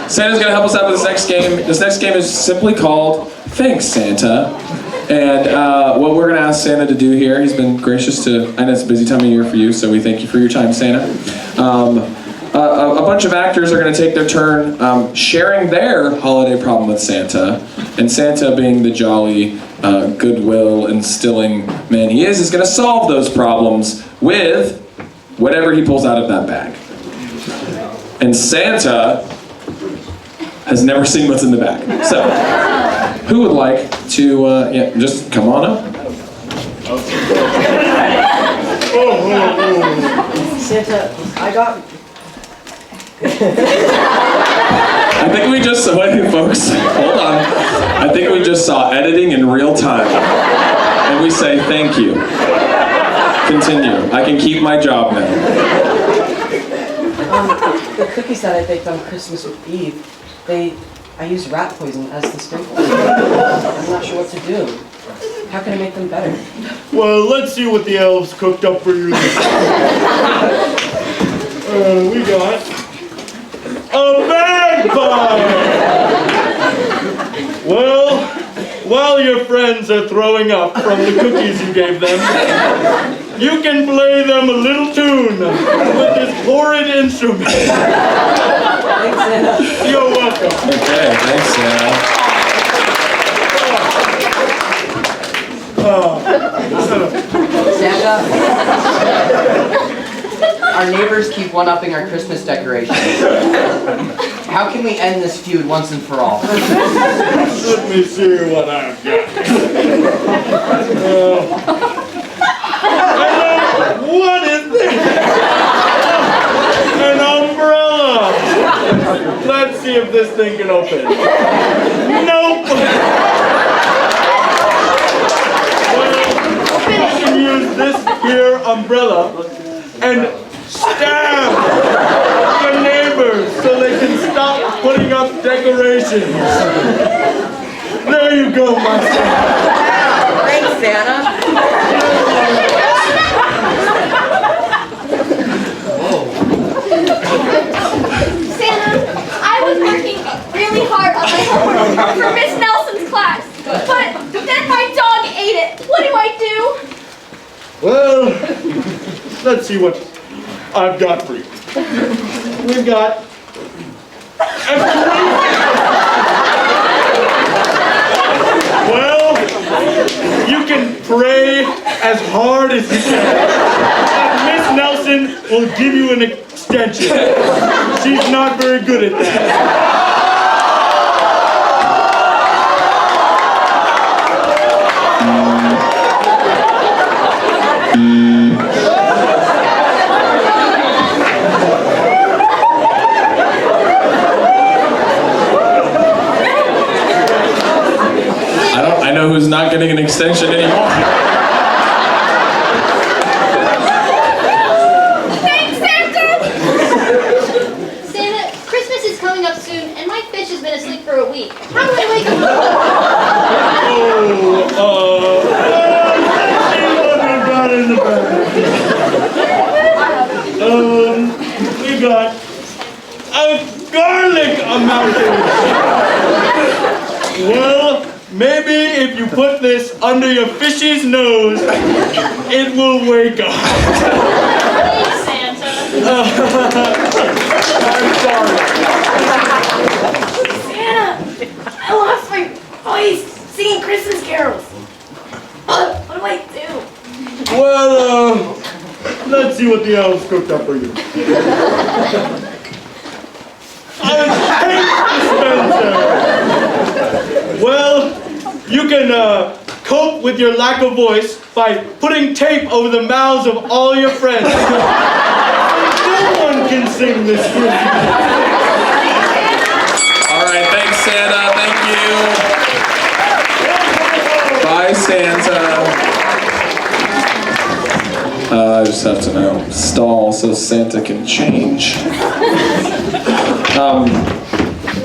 Santa's gonna help us out with this next game. This next game is simply called Thanks, Santa. And what we're gonna ask Santa to do here, he's been gracious to, I know it's a busy time of year for you, so we thank you for your time, Santa. A bunch of actors are going to take their turn sharing their holiday problem with Santa, and Santa, being the jolly, goodwill instilling man he is going to solve those problems with whatever he pulls out of that bag. And Santa has never seen what's in the bag. So, who would like to, just come on up?
Santa, I got...
I think we just saw, wait folks, hold on. I think we just saw editing in real time. And we say thank you. Continue. I can keep my job now.
The cookies that I baked on Christmas Eve, I used rat poison as the sprinkle. I'm not sure what to do. How can I make them better?
Well, let's see what the elves cooked up for you this we got a vampire! Well, while your friends are throwing up from the cookies you gave them, you can play them a little tune with this horrid instrument.
Thanks, Santa.
You're welcome.
Okay, thanks, Santa.
Santa, our neighbors keep one-upping our Christmas decorations. How can we end this feud once and for all?
Let me see what I've got. What is this? An umbrella! Let's see if this thing can open. Nope! Well, you can use this here umbrella and stab your neighbors so they can stop putting up decorations. There you go, my son.
Thanks, Santa.
Santa, I was working really hard on my homework for Miss Nelson's class, but then my dog ate it. What do I do?
Well, let's see what I've got for you. We've got a well, you can pray as hard as you can. Miss Nelson will give you an extension. She's not very good at that.
I know who's not getting an extension anymore.
Thanks, Santa! Santa, Christmas is coming up soon, and my fish has been asleep for a week. How do I wake him up?
Let's see what we've got in the bag. We got a garlic mountain. Well, maybe if you put this under your fish's nose, it will wake up.
Thanks, Santa.
I'm sorry.
Santa, I lost my voice. Christmas carols. What do I do?
Well, let's see what the elves cooked up for you. Well, you can cope with your lack of voice by putting tape over the mouths of all your friends. No one can sing this Christmas.
All right, thanks, Santa. Thank you. Bye, Santa. I just have to now stall so Santa can change.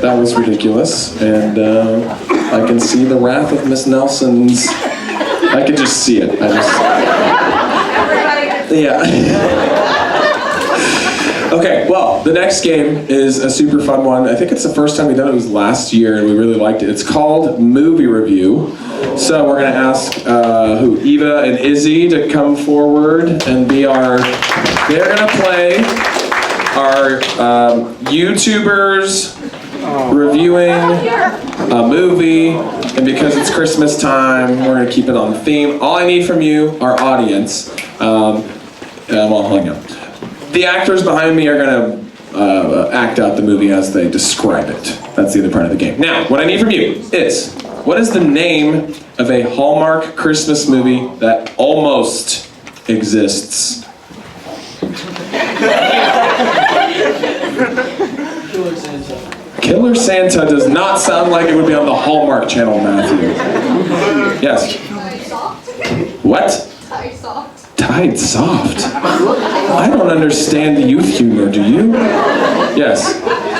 That was ridiculous, and I can see the wrath of Miss Nelson's. I can just see it. Yeah. Okay, well, the next game is a super fun one. I think it's the first time we've done it. It was last year, and we really liked it. It's called Movie Review. So we're going to ask Eva and Izzy to come forward and be they're going to play our YouTubers reviewing a movie, and because it's Christmas time, we're going to keep it on theme. All I need from you, our audience, well, hang on. The actors behind me are going to act out the movie as they describe it. That's the other part of the game. Now, what I need from you is, what is the name of a Hallmark Christmas movie that almost exists? Killer Santa does not sound like it would be on the Hallmark Channel, Matthew. Yes? What?
Tide Soft.
Tide Soft? I don't understand youth humor, do you? Yes?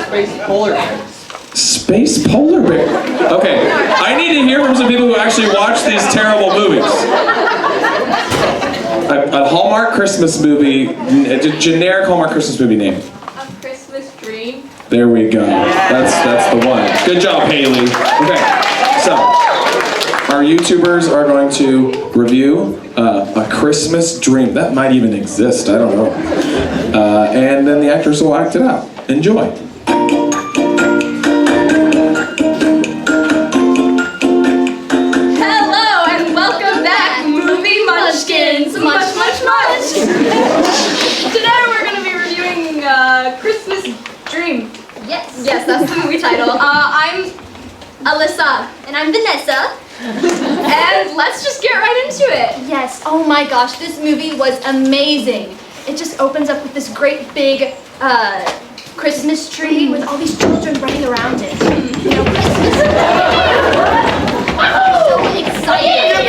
Space polar bears.
Space polar bear? Okay, I need to hear from some people who actually watch these terrible movies. A Hallmark Christmas movie, a generic Hallmark Christmas movie name.
A Christmas Dream.
There we go. That's the one. Good job, Haley. Okay, so our YouTubers are going to review A Christmas Dream. That might even exist, I don't know. And then the actors will act it out. Enjoy.
Hello and welcome back, Movie Munchkins. Much, much, much. Today we're going to be reviewing Christmas Dream. Yes, that's the movie title. I'm Alyssa.
And I'm Vanessa.
And let's just get right into it.
Yes, oh my gosh, this movie was amazing. It just opens up with this great big Christmas tree with all these children running around it. You know, Christmas. So excited.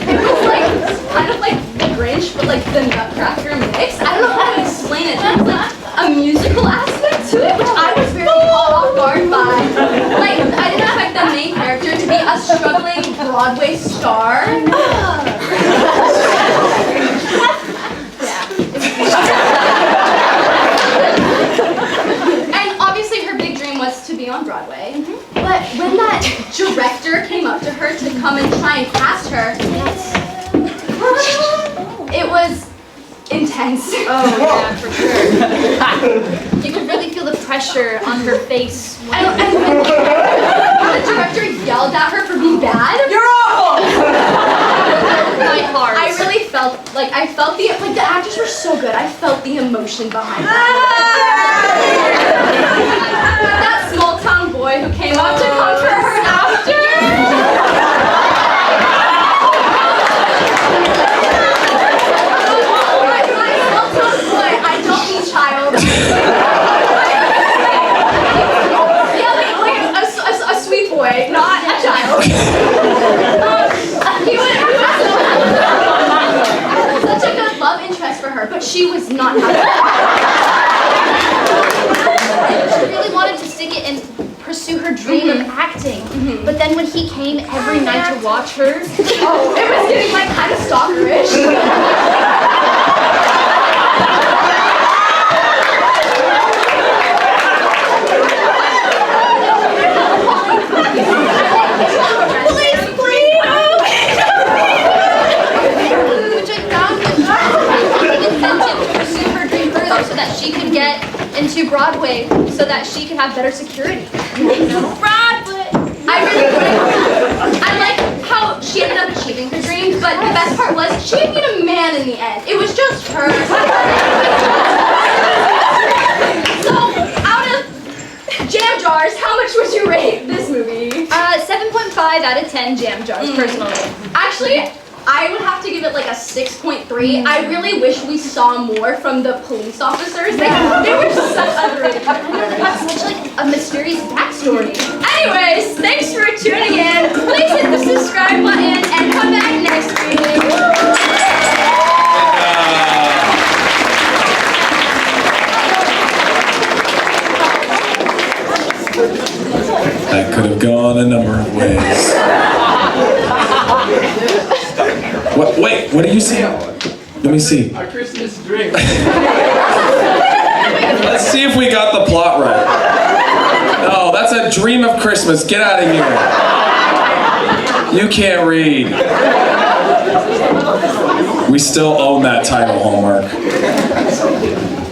It was like kind of like The Grinch, but like the Nutcracker mix. I don't know how to explain it. There was like a musical aspect to it, which I was really caught off guard by. Like, I didn't expect the main character to be a struggling Broadway star. And obviously her big dream was to be on Broadway. But when that director came up to her to come and try and cast her, it was intense.
Oh yeah, for sure. You could really feel the pressure on her face.
And when the director yelled at her for being bad.
You're awful!
My heart.
I really felt the actors were so good. I felt the emotion behind that. That small town boy who came up to comfort her after. My small town boy, I don't mean child. Yeah, like a sweet boy, not a child. He was such a good love interest for her, but she was not happy.
She really wanted to stick it and pursue her dream of acting. But then when he came every night to watch her,
it was getting like kind of stalkerish.
which I found was incentive to pursue her dream further so that she could get into Broadway so that she could have better security.
Broadway. I like how she ended up achieving her dreams, but the best part was she didn't meet a man in the end. It was just her. So, out of jam jars, how much would you rate this movie? 7.5 out of 10 jam jars, personally. Actually, I would have to give it like a 6.3. I really wish we saw more from the police officers. They were just such underrated characters. They have such like a mysterious backstory. Anyways, thanks for tuning in. Please hit the subscribe button and come back next week.
That could have gone a number of ways. What? Wait, what are you saying? Let me see.
A Christmas drink.
Let's see if we got the plot right. No, that's a dream of Christmas. Get out of here. You can't read. We still own that title, Hallmark.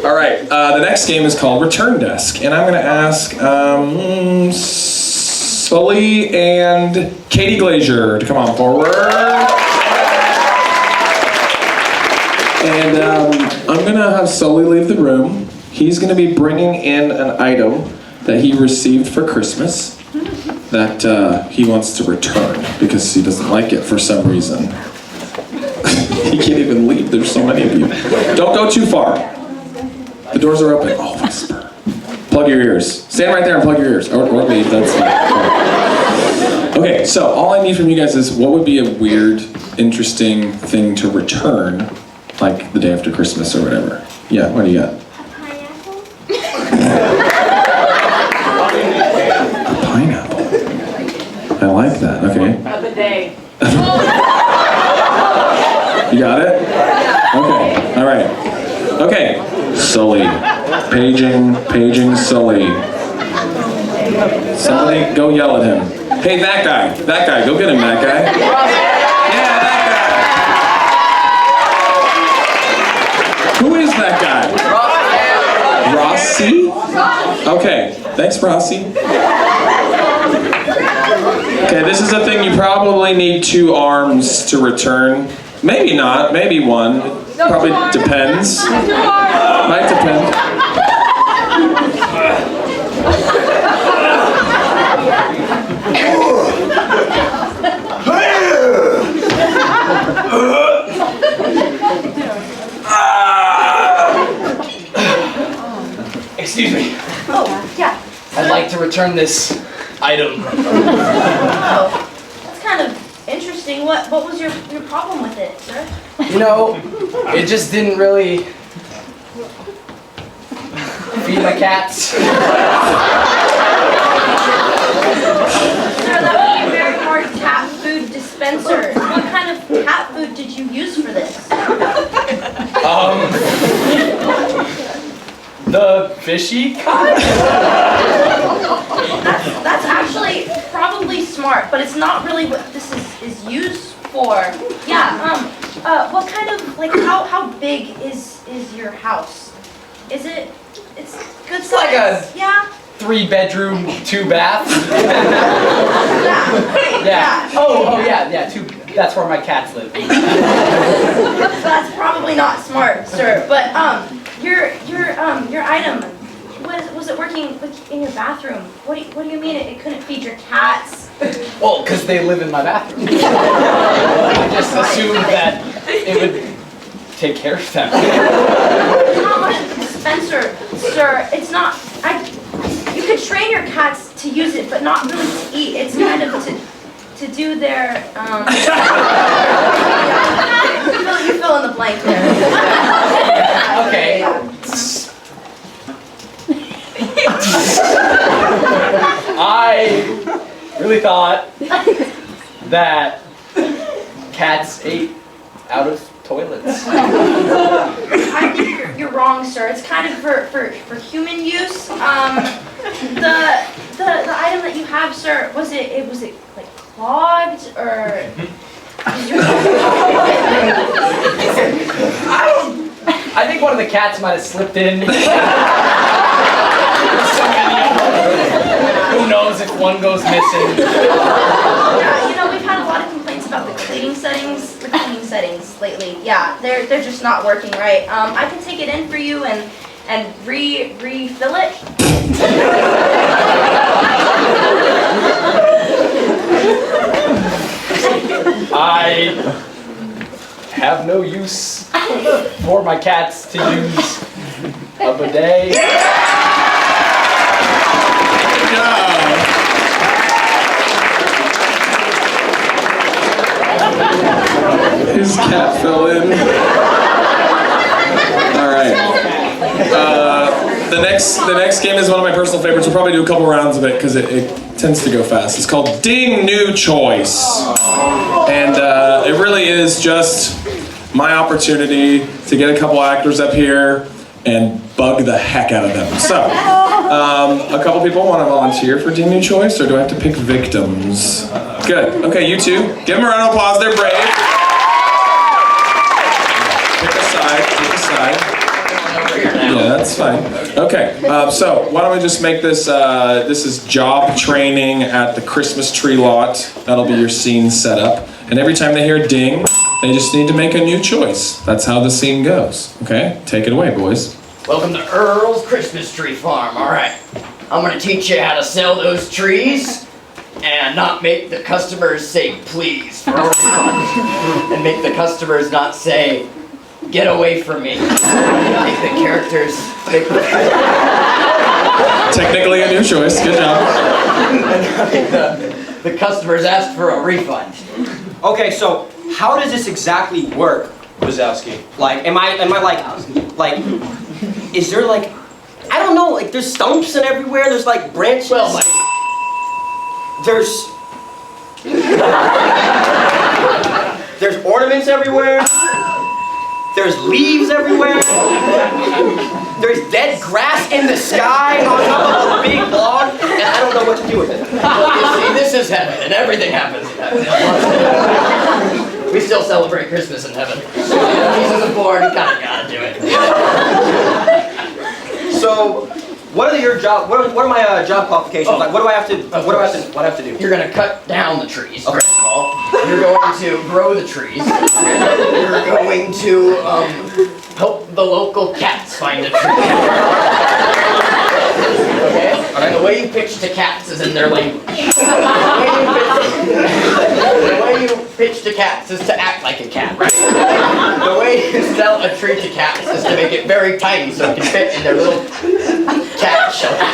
All right, the next game is called Return Desk, and I'm going to ask Sully and Katie Glazier to come on forward. And I'm going to have Sully leave the room. He's going to be bringing in an item that he received for Christmas that he wants to return because he doesn't like it for some reason. He can't even leave. There's so many of you. Don't go too far. The doors are open. Oh, whisper. Plug your ears. Stand right there and plug your ears. Or leave. That's fine. Okay, so all I need from you guys is what would be a weird, interesting thing to return, like the day after Christmas or whatever. Yeah, what do you got? A pineapple. I like that. Okay.
A bidet.
You got it? Okay. All right. Okay. Sully. Paging Sully. Somebody go yell at him. Hey, that guy. That guy. Go get him, that guy. Yeah, that guy. Who is that guy? Rossi? Okay. Thanks, Rossi. Okay, this is a thing you probably need 2 arms to return. Maybe not, maybe 1. Probably depends. Might depend.
Excuse me.
Oh, yeah.
I'd like to return this item.
Oh, that's kind of interesting. What was your problem with it, sir?
You know, it just didn't really feed my cats.
Sir, that would be a very hard cat food dispenser. What kind of cat food did you use for this?
The fishy kind?
That's actually probably smart, but it's not really what this is used for. Yeah, what kind of, like, how big is your house? It's good size?
Like a
yeah?
3-bedroom, 2-bath.
Yeah.
Oh yeah, 2. That's where my cats live.
That's probably not smart, sir. But your item, was it working in your bathroom? What do you mean it couldn't feed your cats?
Well, because they live in my bathroom. I just assumed that it would take care of them.
It's not much of a dispenser, sir. It's not. You could train your cats to use it, but not really to eat. It's kind of to do their. You fill in the blank there.
Okay. I really thought that cats ate out of toilets.
I think you're wrong, sir. It's kind of for human use. The item that you have, sir, was it like clogged or?
I think one of the cats might have slipped in. Who knows if one goes missing?
Yeah, we've had a lot of complaints about the settings lately. Yeah, they're just not working right. I can take it in for you and refill it.
I have no use for my cats to use a bidet.
His cat fell in. All right. The next game is one of my personal favorites. We'll probably do a couple rounds of it because it tends to go fast. It's called Ding New Choice. And it really is just my opportunity to get a couple actors up here and bug the heck out of them. So, a couple people want to volunteer for Ding New Choice, or do I have to pick victims? Good. Okay, you two. Give them a round of applause. They're brave. Pick a side. Pick a side. Yeah, that's fine. Okay, so why don't we just make this, this is job training at the Christmas tree lot. That'll be your scene setup. And every time they hear ding, they just need to make a new choice. That's how the scene goes. Okay, take it away, boys.
Welcome to Earl's Christmas Tree Farm. All right, I'm gonna teach you how to sell those trees and not make the customers say please for a refund. And make the customers not say, get away from me. Make the characters make
Technically a new choice, good job.
the customers ask for a refund.
Okay, so how does this exactly work, Wazowski? Like, am I like, is there like, I don't know, like there's stumps and everywhere, there's like branches.
Well, like,
there's ornaments everywhere. There's leaves everywhere. There's dead grass in the sky on top of a big log, and I don't know what to do with it.
you see, this is heaven, and everything happens in heaven. We still celebrate Christmas in heaven. Jesus is born, you kinda gotta do it.
So, what are your job? What are my job qualifications? Like, what do I have to? What do I have to do?
You're gonna cut down the trees.
Okay.
First of all, you're going to grow the trees. You're going to help the local cats find a tree. Okay? And the way you pitch to cats is in their language. The way you pitch to cats is to act like a cat, right? The way you sell a tree to cats is to make it very tiny so it can fit in their little cat shelter.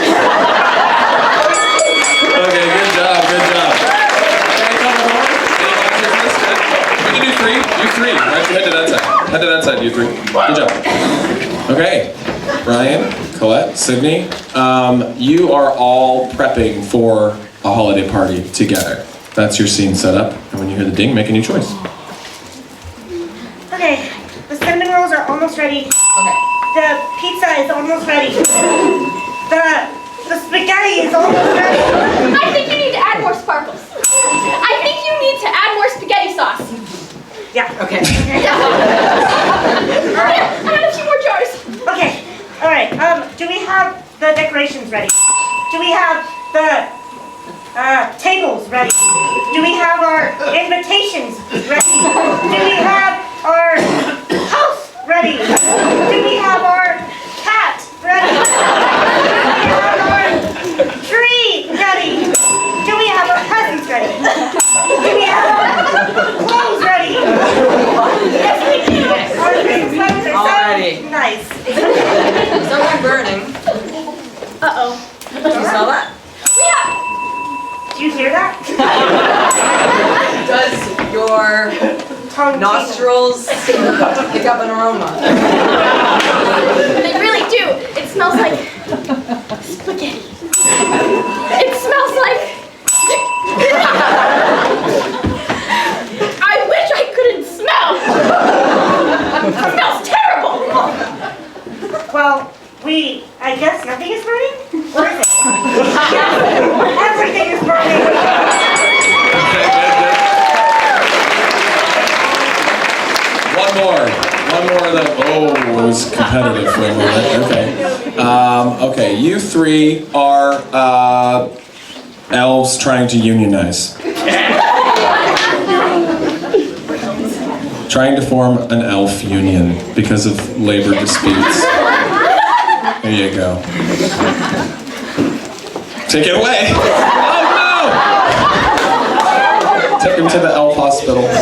Okay, good job, good job. Okay, couple more. We can do three. You three. Right, head to that side. Head to that side, you three. Good job. Okay, Brian, Colette, Sydney, you are all prepping for a holiday party together. That's your scene setup. And when you hear the ding, make a new choice.
Okay, the cinnamon rolls are almost ready.
Okay.
The pizza is almost ready. The spaghetti is almost ready.
I think you need to add more sparkles. I think you need to add more spaghetti sauce.
Yeah.
Okay. Yeah. I have a few more jars.
Okay. All right. Do we have the decorations ready? Do we have the tables ready? Do we have our invitations ready? Do we have our house ready? Do we have our cat ready? Do we have our tree ready? Do we have our presents ready? Do we have our clothes ready? Yes, we do. Our big clothes are
Alrighty.
so nice.
Something burning.
Uh-oh.
You saw that?
Yeah. Do you hear that?
Does your nostrils pick up an aroma?
They really do. It smells like spaghetti. It smells like... I wish I couldn't smell. It smells terrible.
Well, I guess nothing is burning? What is it? Everything is burning.
One more of the, oh, it was competitive for a moment, okay. Okay, you three are elves trying to unionize. trying to form an elf union because of labor disputes. There you go. Take it away. Oh no! Take him to the elf hospital.
Oh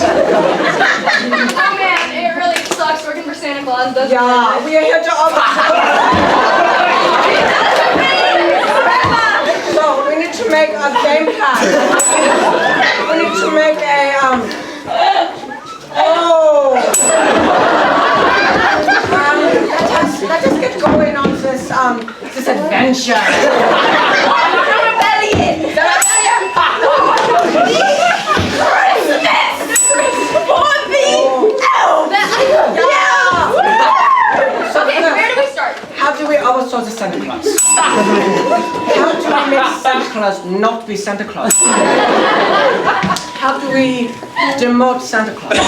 man, it really sucks working for Santa Claus, doesn't it?
Yeah, we are here to So we need to make a game plan. We need to make a let us get going on this this adventure.
Okay, where do we start?
How do we overthrow the Santa Claus? How do we make Santa Claus not be Santa Claus? How do we demote Santa Claus?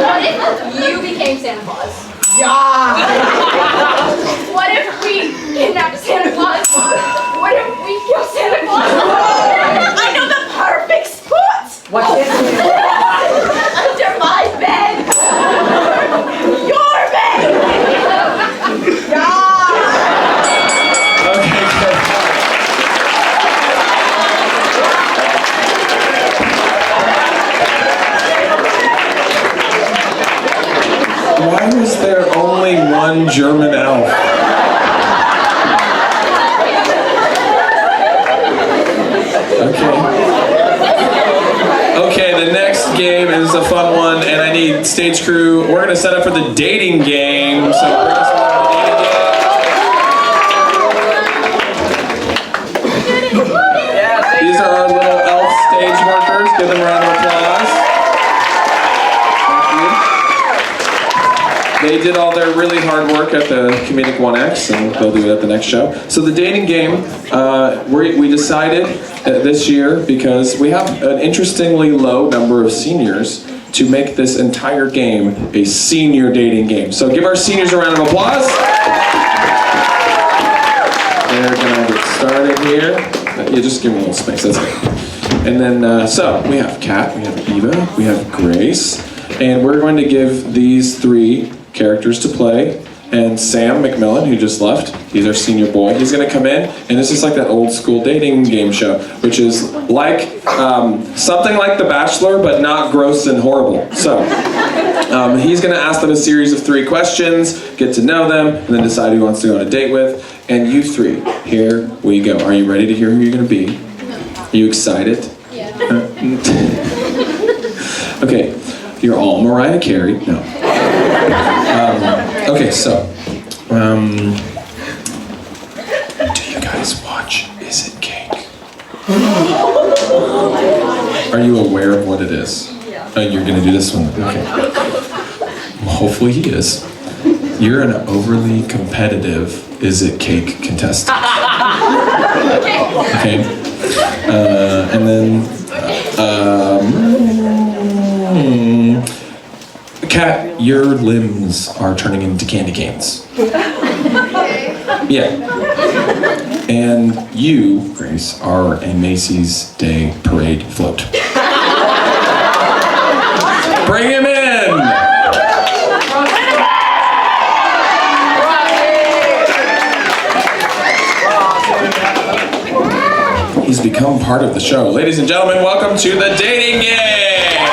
What if you became Santa Claus?
Yeah!
What if we kidnapped Santa Claus? What if we kill Santa Claus? I know the perfect spot!
What is it?
Under my bed! Your bed!
Okay, good. Why was there only one German elf? Okay, the next game is a fun one, and I need stage crew. We're gonna set up for the dating game. So bring us on the dating game. These are our little elf stage workers. Give them a round of applause. They did all their really hard work at the Comedic 1X, and they'll do it at the next show. So the dating game, we decided this year, because we have an interestingly low number of seniors, to make this entire game a senior dating game. So give our seniors a round of applause. They're gonna get started here. Yeah, just give me a little space, that's it. And then, so we have Kat, we have Eva, we have Grace, and we're going to give these three characters to play. And Sam McMillan, who just left, he's our senior boy. He's gonna come in, and this is like that old school dating game show, which is like something like The Bachelor, but not gross and horrible. So he's gonna ask them a series of 3 questions, get to know them, and then decide who he wants to go on a date with. And you three, here we go. Are you ready to hear who you're gonna be? Are you excited?
Yeah.
Okay, you're all Mariah Carey. No. Okay, so, do you guys watch Is It Cake? Are you aware of what it is?
Yeah.
Oh, you're gonna do this one? Okay. Well, hopefully he is. You're an overly competitive Is It Cake contestant. Okay. And then, Kat, your limbs are turning into candy canes. Yeah. And you, Grace, are a Macy's Day Parade float. Bring him in! He's become part of the show. Ladies and gentlemen, welcome to the dating game!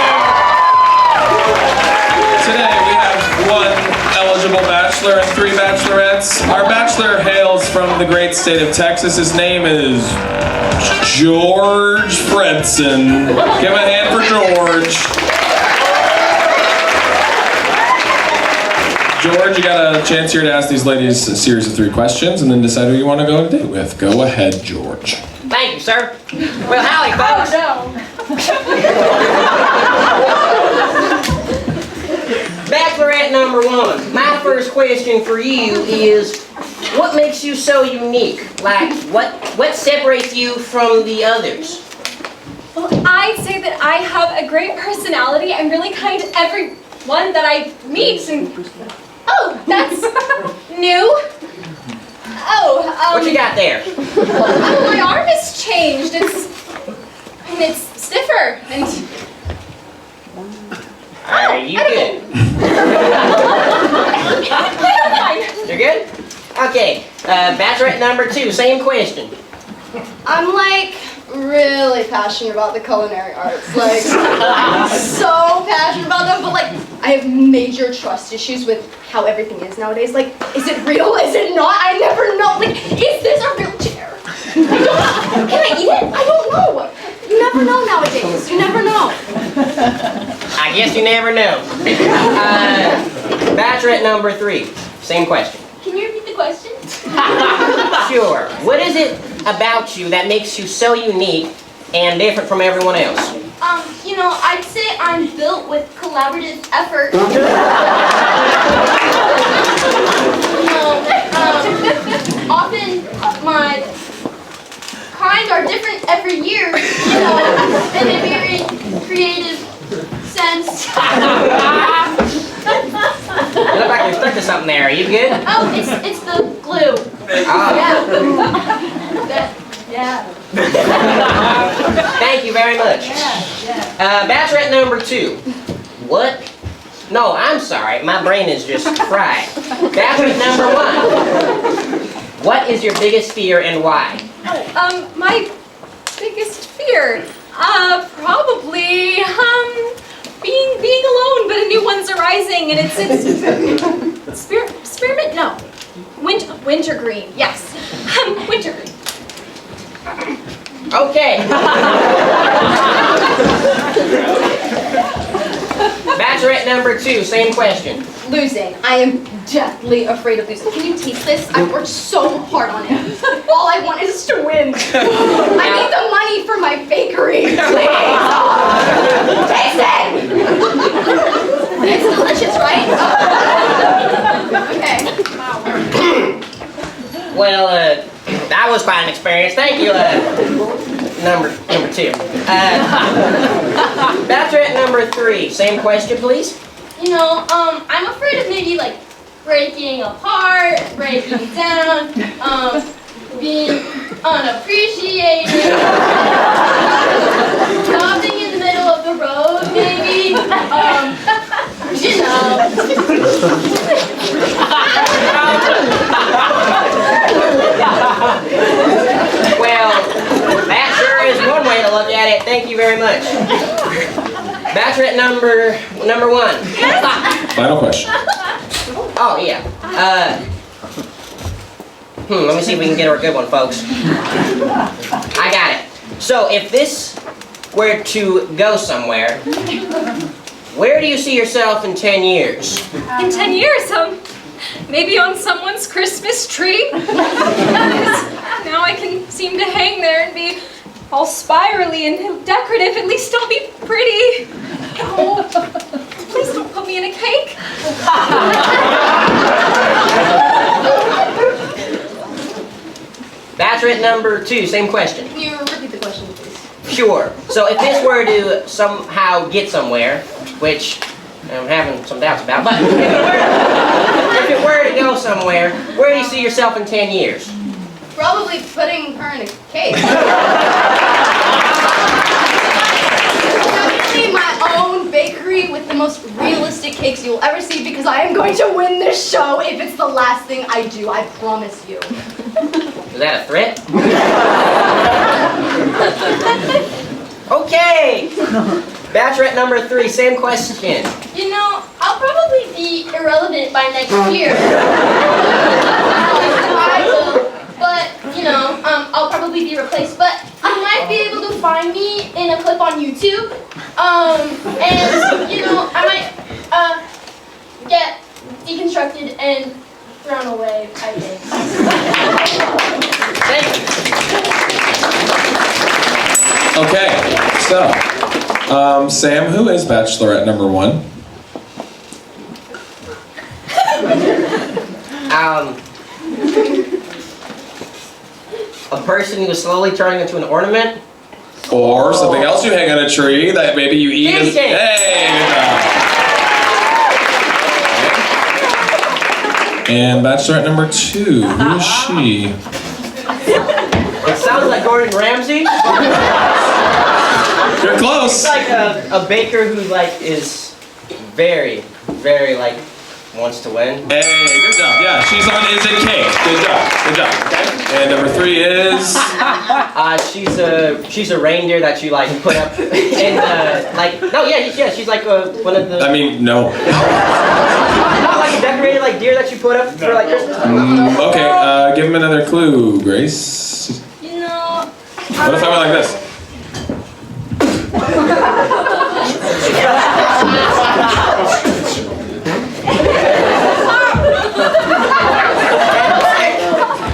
Today we have 1 eligible bachelor and 3 bachelorettes. Our bachelor hails from the great state of Texas. His name is George Fredson. Give a hand for George. George, you got a chance here to ask these ladies a series of 3 questions and then decide who you want to go on a date with. Go ahead, George.
Thank you, sir. Well, howdy, folks. Bachelorette number 1. My first question for you is, what makes you so unique? Like, what separates you from the others?
Well, I'd say that I have a great personality. I'm really kind to everyone that I meet. And oh, that's new. Oh,
what you got there?
Oh, my arm has changed. It's stiffer and.
Are you good? You're good? Okay, bachelorette number 2, same question.
I'm like really passionate about the culinary arts. Like, so passionate about them, but like, I have major trust issues with how everything is nowadays. Like, is it real? Is it not? I never know. Like, is this a real chair? Can I eat it? I don't know. You never know nowadays. You never know.
I guess you never know. Bachelorette number 3, same question.
Can you repeat the question?
Sure. What is it about you that makes you so unique and different from everyone else?
You know, I'd say I'm built with collaborative effort. Often my kind are different every year, you know, in a very creative sense.
You look like you're stuck to something there. Are you good?
Oh, it's the glue.
Oh.
Yeah.
Thank you very much. Bachelorette number 2. What? No, I'm sorry. My brain is just fried. Bachelorette number 1. What is your biggest fear and why?
My biggest fear, probably, being alone, but a new one's arising, and it's spearmint? No. Wintergreen, yes. Wintergreen.
Okay. Bachelorette number 2, same question.
Losing. I am deathly afraid of losing. Can you taste this? I've worked so hard on it. All I want is to win. I need the money for my bakery. Please. Taste it! It's delicious, right? Okay.
Well, that was quite an experience. Thank you, number 2. Bachelorette number 3, same question, please.
You know, I'm afraid of maybe like breaking apart, breaking down, being unappreciated, stopping in the middle of the road, maybe, you know.
Well, that sure is one way to look at it. Thank you very much. Bachelorette number 1.
Final question.
Oh, yeah. Let me see if we can get her a good one, folks. I got it. So, if this were to go somewhere, where do you see yourself in 10 years?
In 10 years, maybe on someone's Christmas tree. Now I can seem to hang there and be all spirally and decorative. At least I'll be pretty. Oh, please don't put me in a cake.
Bachelorette number 2, same question.
Can you repeat the question, please?
Sure. So if this were to somehow get somewhere, which I'm having some doubts about, but if it were to go somewhere, where do you see yourself in 10 years?
Probably putting her in a cake. Definitely my own bakery with the most realistic cakes you'll ever see, because I am going to win this show if it's the last thing I do, I promise you.
Is that a threat? Okay! Bachelorette number 3, same question.
You know, I'll probably be irrelevant by next year. But, you know, I'll probably be replaced. But you might be able to find me in a clip on YouTube. And, you know, I might get deconstructed and thrown away, I think.
Thank you.
Okay, so, Sam, who is Bachelorette number 1?
A person who is slowly turning into an ornament.
Or something else you hang on a tree that maybe you eat as...
Candy cane.
Hey! And Bachelorette number 2, who is she?
It sounds like Gordon Ramsay.
You're close.
It's like a baker who like is
very, very like wants to win.
Hey, good job. Yeah, she's on Is It Cake. Good job. Good job. And number 3 is.
She's a reindeer that you like put up in she's like one of the.
I mean, no.
Not like a decorated like deer that you put up for like Christmas.
Okay, give him another clue, Grace.
You know.
What if I went like this?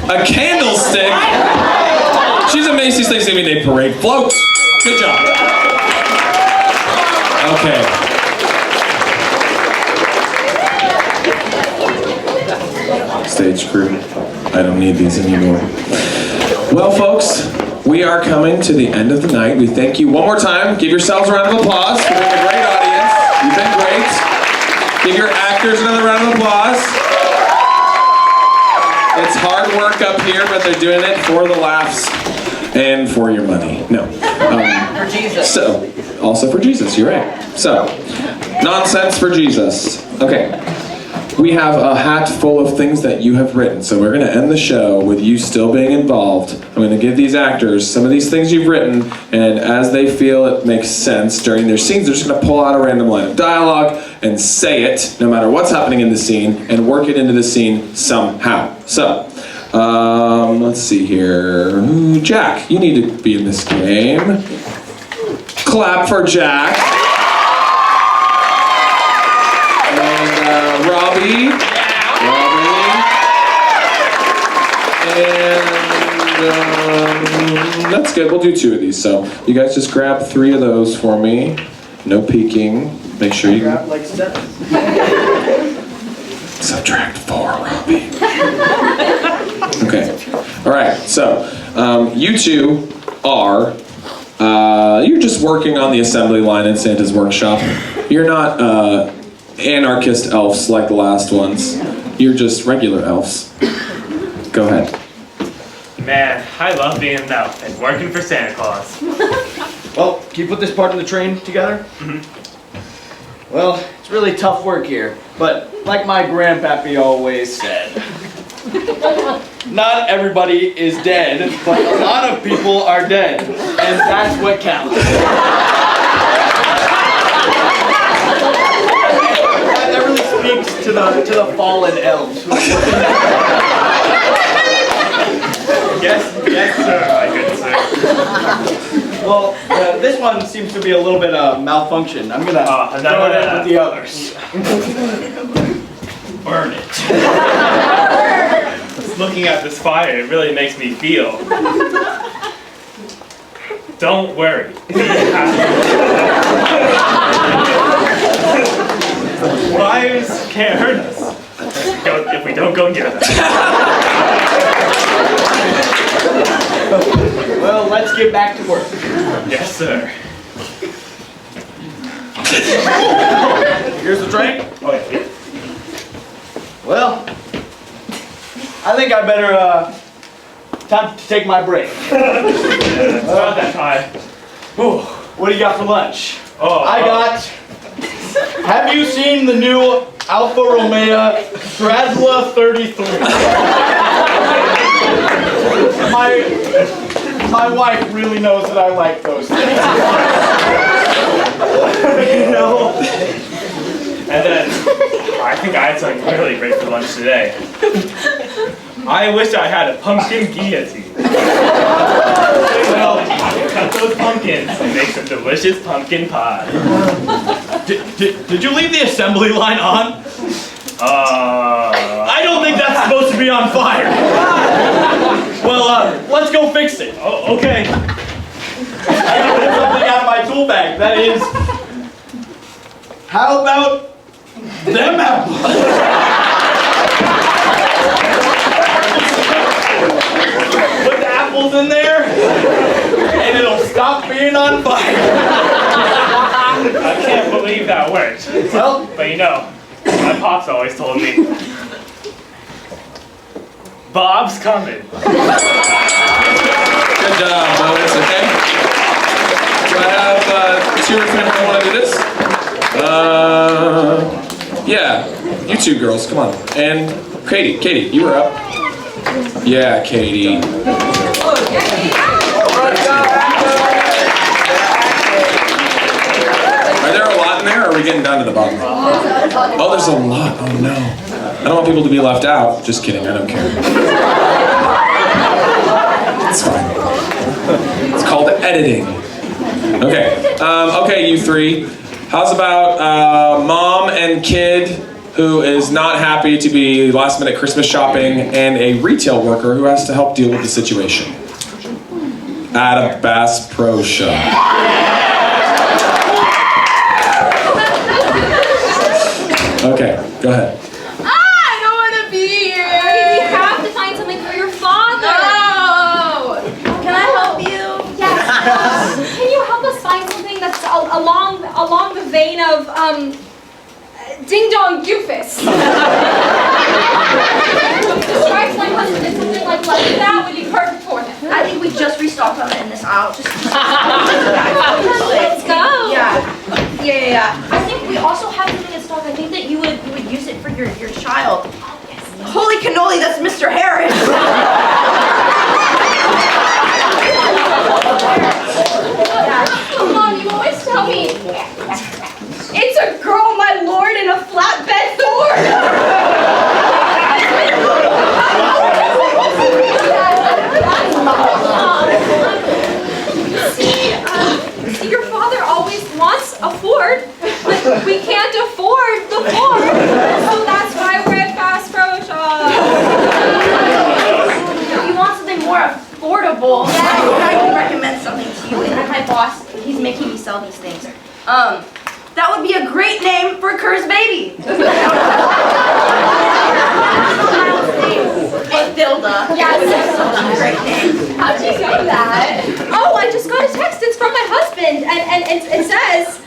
A candlestick? She's a Macy's Thanksgiving Day Parade. Floats. Good job. Okay. Stage crew, I don't need these anymore. Well, folks, we are coming to the end of the night. We thank you one more time. Give yourselves a round of applause for being a great audience. You've been great. Give your actors another round of applause. It's hard work up here, but they're doing it for the laughs and for your money. No.
For Jesus.
So, also for Jesus, you're right. So, nonsense for Jesus. Okay. We have a hat full of things that you have written, so we're going to end the show with you still being involved. I'm going to give these actors some of these things you've written, and as they feel it makes sense during their scenes, they're just going to pull out a random line of dialogue and say it, no matter what's happening in the scene, and work it into the scene somehow. So, let's see here. Jack, you need to be in this game. Clap for Jack. Robbie. And that's good. We'll do 2 of these. So you guys just grab 3 of those for me. No peeking. Make sure you
grab like 7.
Subtract 4, Robbie. Okay. All right. So you 2 are. You're just working on the assembly line in Santa's workshop. You're not anarchist elves like the last ones. You're just regular elves. Go ahead.
Man, I love being an elf and working for Santa Claus.
Well, can you put this part of the train together?
Mm-hmm.
Well, it's really tough work here, but like my grandpappy always said, not everybody is dead, but a lot of people are dead, and that's what counts. That really speaks to the fallen elves.
Yes, sir, my good sir.
Well, this one seems to be a little bit malfunction. I'm gonna throw it in with the others. Burn it.
Just looking at this fire, it really makes me feel. Don't worry. Fires can't hurt us if we don't go near them.
Well, let's get back to work.
Yes, sir.
Here's the train.
Oh, yeah.
Well, I think I better, time to take my break.
It's not that time.
Ooh, what do you got for lunch?
I
got, have you seen the new Alfa Romeo Stradla 33? My wife really knows that I like those things.
You know? And then, I think I had something really great for lunch today. I wish I had a pumpkin guillotine. Well, cut those pumpkins and make some delicious pumpkin pie.
Did you leave the assembly line on? I don't think that's supposed to be on fire. Well, let's go fix it.
Oh, okay.
I got something out of my tool bag. That is, how about them apples? Put the apples in there, and it'll stop being on fire.
I can't believe that worked.
Well,
but you know, my pops always told me, Bob's coming.
Good job, boys. Okay. Do I have 2 or 3 more want to do this? Yeah, you two girls, come on. And Katie, you were up. Yeah, Katie. Are there a lot in there, or are we getting down to the bottom? Oh, there's a lot. Oh no. I don't want people to be left out. Just kidding, I don't care. It's fine. It's called editing. Okay. Okay, you three. How's about mom and kid who is not happy to be last minute Christmas shopping and a retail worker who has to help deal with the situation at a Bass Pro Shop? Okay, go ahead.
I don't want to be here.
We have to find something for your father.
No.
Can I help you?
Yes. Can you help us find something that's along the vein of Ding Dong Doofus? Describes my husband as something like that would be perfect for him.
I think we just restocked on it in this aisle. Just
Let's go.
Yeah. I think we also have something in stock. I think that you would use it for your child. Holy cannoli, that's Mr. Harris.
Mom, you always tell me it's a girl, my lord, in a flatbed Ford. See, your father always wants a Ford, but we can't afford the Ford, so that's why we're at Bass Pro Shop.
You want something more affordable? Yeah, I can recommend something to you. And my boss, he's making me sell these things. That would be a great name for Kerr's baby. Matilda.
Yes.
That's such a great name.
How'd you say that? Oh, I just got a text. It's from my husband, and it says,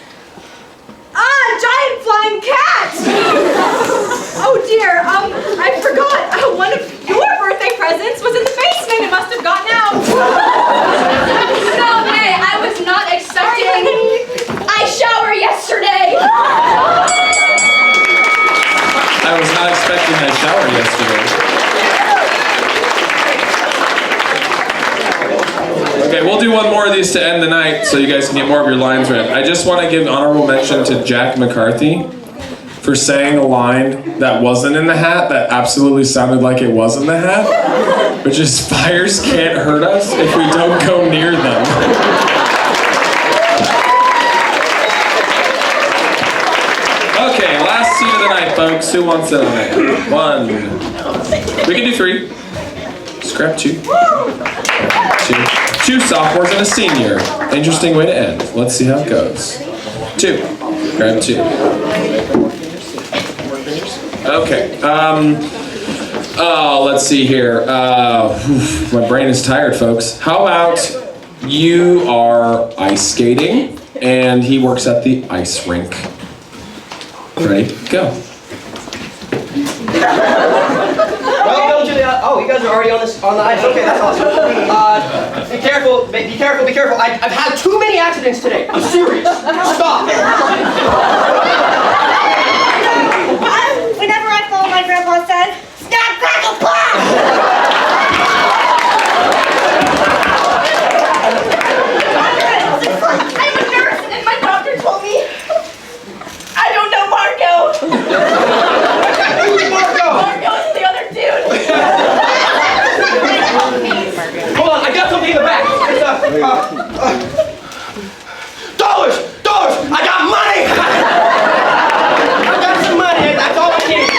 giant flying cat. Oh dear. I forgot. One of your birthday presents was in the basement. It must have gotten out. No way. I was not expecting. I showered yesterday.
I was not expecting that shower yesterday. Okay, we'll do one more of these to end the night so you guys can get more of your lines read. I just want to give honorable mention to Jack McCarthy for saying a line that wasn't in the hat that absolutely sounded like it was in the hat, which is fires can't hurt us if we don't go near them. Okay, last seat of the night, folks. Who wants it on it? One. We can do three. Scrap two. Two sophomores and a senior. Interesting way to end. Let's see how it goes. Two. Grab two. Okay. Oh, let's see here. My brain is tired, folks. How about you are ice skating and he works at the ice rink. Ready? Go.
Welcome to the. Oh, you guys are already on the ice. Okay, that's awesome. Be careful. Be careful. I've had too many accidents today. I'm serious. Stop.
Whenever I fall, my grandpa says, "Snap, crackle, pop!"
I'm a nurse, and my doctor told me I don't know Marco.
Who's Marco?
Marco's the other dude.
Hold on, I got something in the back. Dollars! I got money! I got some money, that's all I need.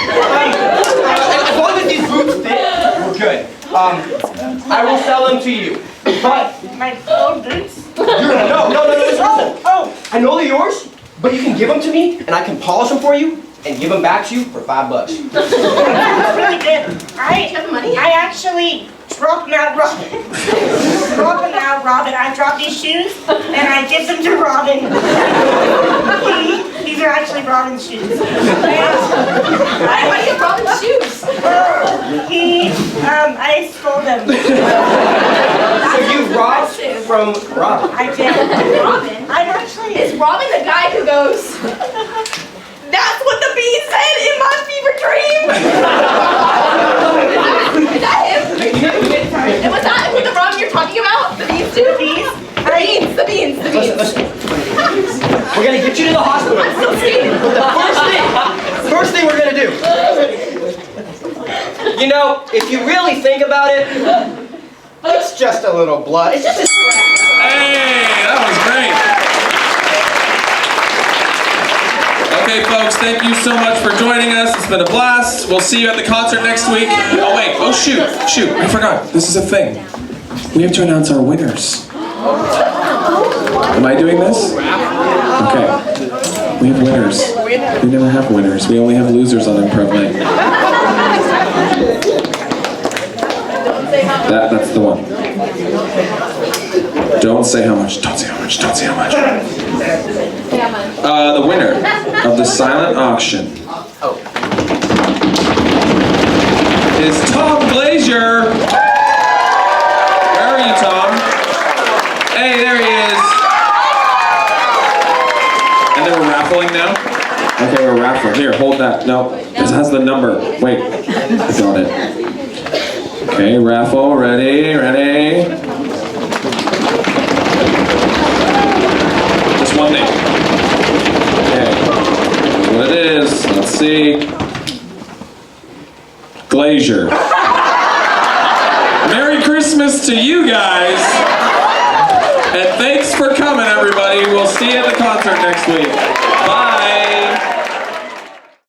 As long as these boots fit, we're good. I will sell them to you. But
My old boots?
no, listen.
Oh.
I know they're yours, but you can give them to me and I can polish them for you and give them back to you for $5.
That's really good. I actually drop now Robin. I drop these shoes and I give them to Robin. These are actually Robin's shoes.
Why do you have Robin's shoes?
I stole them.
So you robbed from Robin?
I did.
Robin?
I'm actually.
Is Robin the guy who goes, "That's what the bee said"?
You know, if you really think about it, it's just a little blood. It's just a
Hey, that was great. Okay, folks, thank you so much for joining us. It's been a blast. We'll see you at the concert next week. Oh, wait. Oh, shoot. I forgot. This is a thing. We have to announce our winners. Am I doing this? Okay. We have winners. We never have winners. We only have losers on Improv Night. That's the one. Don't say how much. Don't say how much. Don't say how much. The winner of the silent auction is Tom Glazier. Where are you, Tom? Hey, there he is. And then we're raffling now? Okay, we're raffling. Here, hold that. No, this has the number. Wait, I got it. Okay, raffle, ready? Just one name. Okay, here's what it is. Let's see. Glazier. Merry Christmas to you guys. And thanks for coming, everybody. We'll see you at the concert next week. Bye.